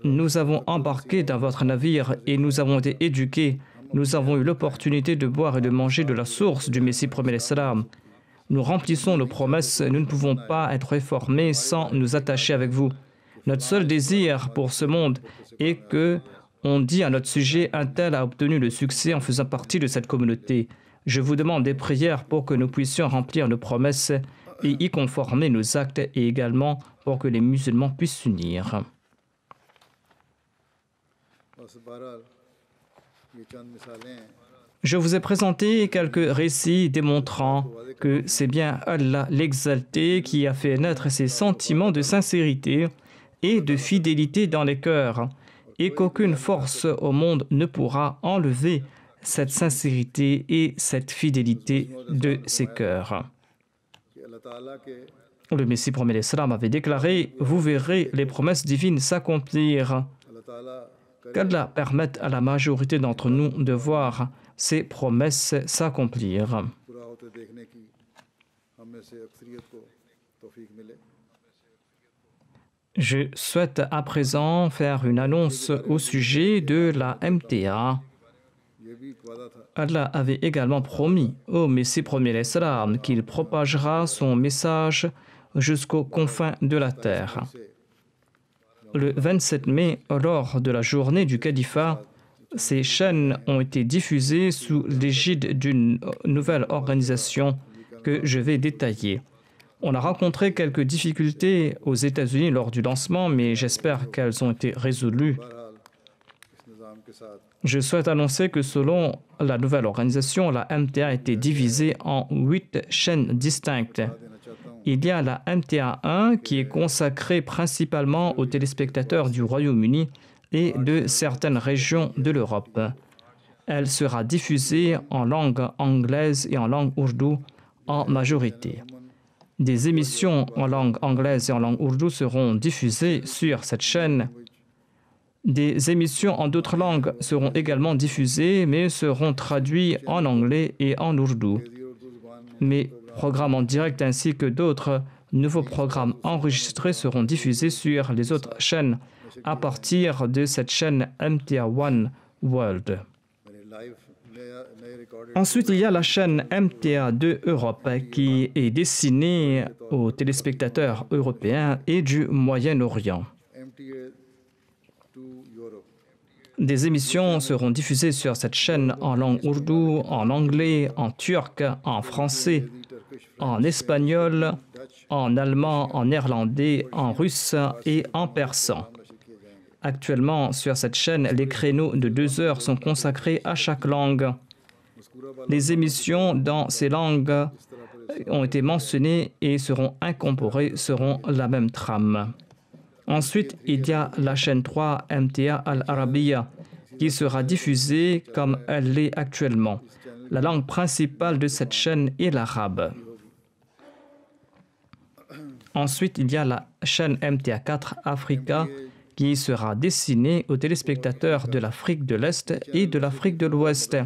Nous avons embarqué dans votre navire et nous avons été éduqués. Nous avons eu l'opportunité de boire et de manger de la source du Messie premier l'Islam. Nous remplissons nos promesses. Nous ne pouvons pas être réformés sans nous attacher avec vous. Notre seul désir pour ce monde est que on dit à notre sujet « Un tel a obtenu le succès en faisant partie de cette communauté. » Je vous demande des prières pour que nous puissions remplir nos promesses et y conformer nos actes et également pour que les musulmans puissent s'unir. Je vous ai présenté quelques récits démontrant que c'est bien Allah l'exalté qui a fait naître ces sentiments de sincérité et de fidélité dans les cœurs et qu'aucune force au monde ne pourra enlever cette sincérité et cette fidélité de ces cœurs. Le Messie premier l'Islam avait déclaré « Vous verrez les promesses divines s'accomplir. Qu'Allah permette à la majorité d'entre nous de voir ces promesses s'accomplir. पूरा होते देखने की हम में से अक्सरियत को तौफीक मिले। Je souhaite à présent faire une annonce au sujet de la MTA. ये भी एक वादा था Allah avait également promis au Messie premier l'Islam qu'il propagera son message jusqu'aux confins de la terre. Le 27 mai, lors de la journée du califat, ces chaînes ont été diffusées sous l'égide d'une nouvelle organisation que je vais détailler. On a rencontré quelques difficultés aux États-Unis lors du lancement, mais j'espère qu'elles ont été résolues. बहरहाल इस निज़ाम के साथ Je souhaite annoncer que selon la nouvelle organisation, la MTA a été divisée en 8 chaînes distinctes. देना चाहता हूँ Il y a la MTA 1 qui est consacrée principalement aux téléspectateurs du Royaume-Uni et de certaines régions de l'Europe. Elle sera diffusée en langue anglaise et en langue ourdou en majorité. Des émissions en langue anglaise et en langue ourdou seront diffusées sur cette chaîne. Des émissions en d'autres langues seront également diffusées, mais seront traduites en anglais et en ourdou. Hindi और उर्दू ज़ुबान में Mes programmes en direct ainsi que d'autres nouveaux programmes enregistrés seront diffusés sur les autres chaînes à partir de cette chaîne MTA One World. मैंने लाइव नए recorded Ensuite, il y a la chaîne MTA 2 Europe qui est destinée aux téléspectateurs européens et du Moyen-Orient. MTA 2 Europe Des émissions seront diffusées sur cette chaîne en langue ourdou, en anglais, en turc, en français, en espagnol, en allemand, en néerlandais, en russe et en persan. Actuellement, sur cette chaîne, les créneaux de 2 heures sont consacrés à chaque langue. Les émissions dans ces langues ont été mentionnées et seront incorporées selon la même trame. Ensuite, il y a la chaîne 3 MTA Al-Arabiya qui sera diffusée comme elle l'est actuellement. La langue principale de cette chaîne est l'arabe. Ensuite, il y a la chaîne MTA 4 Africa qui sera destinée aux téléspectateurs de l'Afrique de l'Est et de l'Afrique de l'Ouest.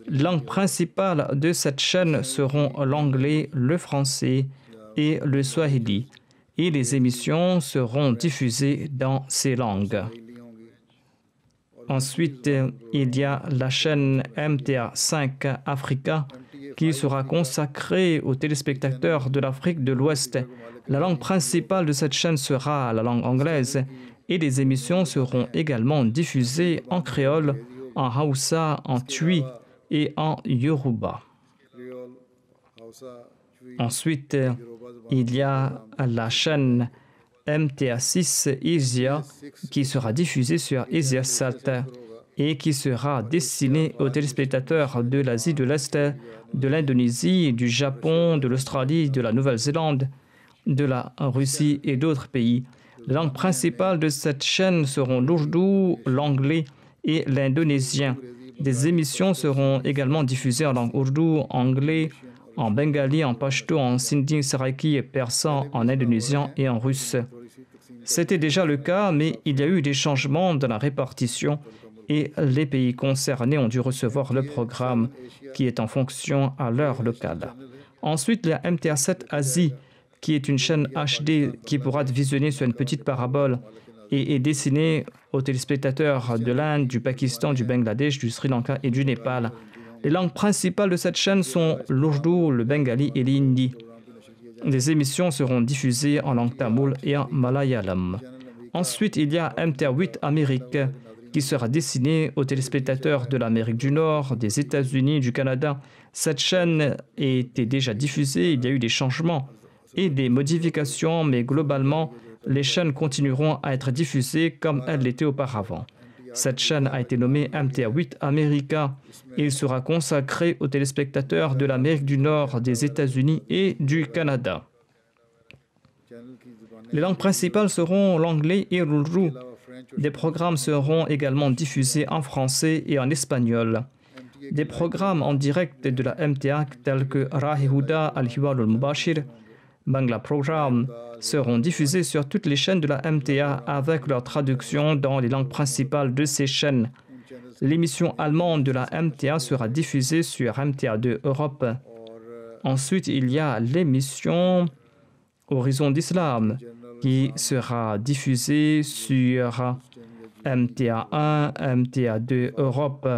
Les langues principales de cette chaîne seront l'anglais, le français et le swahili. Et les émissions seront diffusées dans ces langues. Ensuite, il y a la chaîne MTA 5 Africa qui sera consacrée aux téléspectateurs de l'Afrique de l'Ouest. La langue principale de cette chaîne sera la langue anglaise et les émissions seront également diffusées en créole, en Hausa, en Twi et en Yoruba. Creole Hausa चुई Ensuite, il y a la chaîne MTA 6 Asia qui sera diffusée sur Asiasat et qui sera destinée aux téléspectateurs de l'Asie de l'Est, de l'Indonésie, du Japon, de l'Australie, de la Nouvelle-Zélande, de la Russie et d'autres pays. Les langues principales de cette chaîne seront l'ourdou, l'anglais et l'indonésien. Des émissions seront également diffusées en langue ourdou, anglais, en bengali, en pashto, en sindhi, saraiki et persan, en indonésien et en russe. C'était déjà le cas, mais il y a eu des changements dans la répartition et les pays concernés ont dû recevoir le programme qui est en fonction à l'heure locale. Ensuite, la MTA 7 Asie, qui est une chaîne HD qui pourra être visionnée sur une petite parabole et est destinée aux téléspectateurs de l'Inde, du Pakistan, du Bangladesh, du Sri Lanka et du Népal. Les langues principales de cette chaîne sont l'ourdou, le bengali et l'hindi. Les émissions seront diffusées en langue tamoul et en malayalam. Ensuite, il y a MTA 8 Amérique qui sera destinée aux téléspectateurs de l'Amérique du Nord, des États-Unis, du Canada. Cette chaîne était déjà diffusée, il y a eu des changements et des modifications, mais globalement, les chaînes continueront à être diffusées comme elles l'étaient auparavant. Cette chaîne a été nommée MTA 8 America et il sera consacré aux téléspectateurs de l'Amérique du Nord, des États-Unis et du Canada. Les langues principales seront l'anglais et l'ourdou. Des programmes seront également diffusés en français et en espagnol. Des programmes en direct de la MTA tels que Rahi Huda Al-Hiwal al-Mubashir, Bangla Program seront diffusés sur toutes les chaînes de la MTA avec leur traduction dans les langues principales de ces chaînes. L'émission allemande de la MTA sera diffusée sur MTA2 Europe. Ensuite, il y a l'émission Horizon d'Islam qui sera diffusée sur MTA1, MTA2 Europe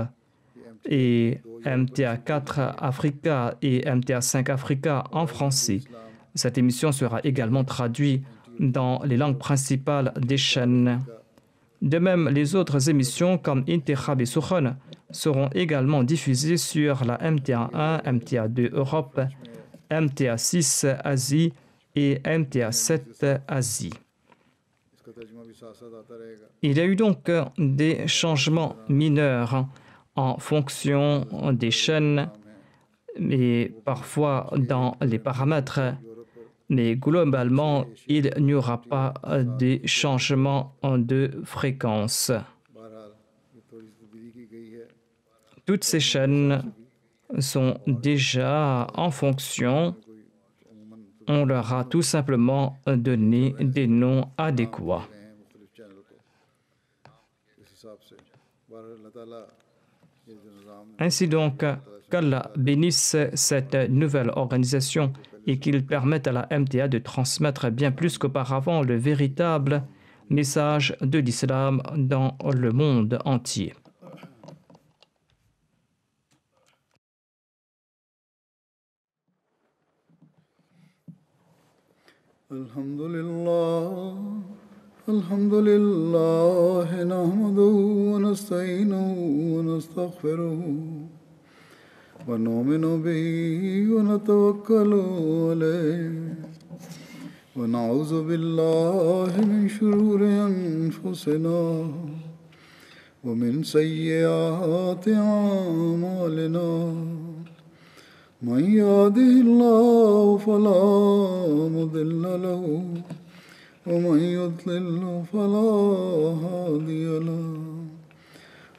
et MTA4 Africa et MTA5 Africa en français. Cette émission sera également traduite dans les langues principales des chaînes. De même, les autres émissions comme Intikhab et Sukhon seront également diffusées sur la MTA1, MTA2 Europe, MTA6 Asie et MTA7 Asie. Il y a eu donc des changements mineurs en fonction des chaînes et parfois dans les paramètres, mais globalement, il n'y aura pas de changement de fréquence. Toutes ces chaînes sont déjà en fonction. On leur a tout simplement donné des noms adéquats. Ainsi donc, qu'Allah bénisse cette nouvelle organisation et qu'il permette à la MTA de transmettre bien plus qu'auparavant le véritable message de l'islam dans le monde entier. Alhamdulillah, nahmaduhu wa nasta'inuhu wa nastaghfiruhu wa nu'minu bihi wa natawakkalu alayhi wa na'udhu billahi min shururi anfusina wa min sayyiati a'malina. Man yahdihillahu fala mudilla lahu ومن يضلل فلا هادي له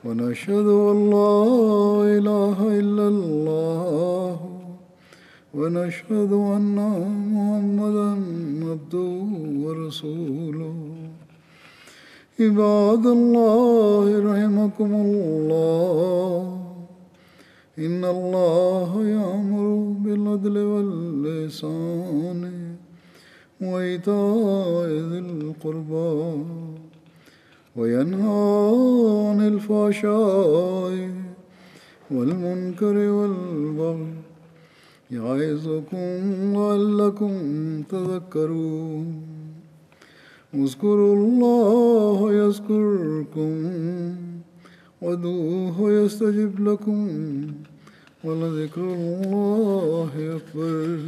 ونشهد أن لا إله إلا الله ونشهد أن محمدا عبده ورسوله عباد الله رحمكم الله إن الله يأمر بالعدل والإحسان وإيتاء ذي القربى وينهى عن الفحشاء والمنكر والبغي يعظكم لعلكم تذكرون اذكروا الله يذكركم وادعوه يستجب لكم ولذكر الله أكبر.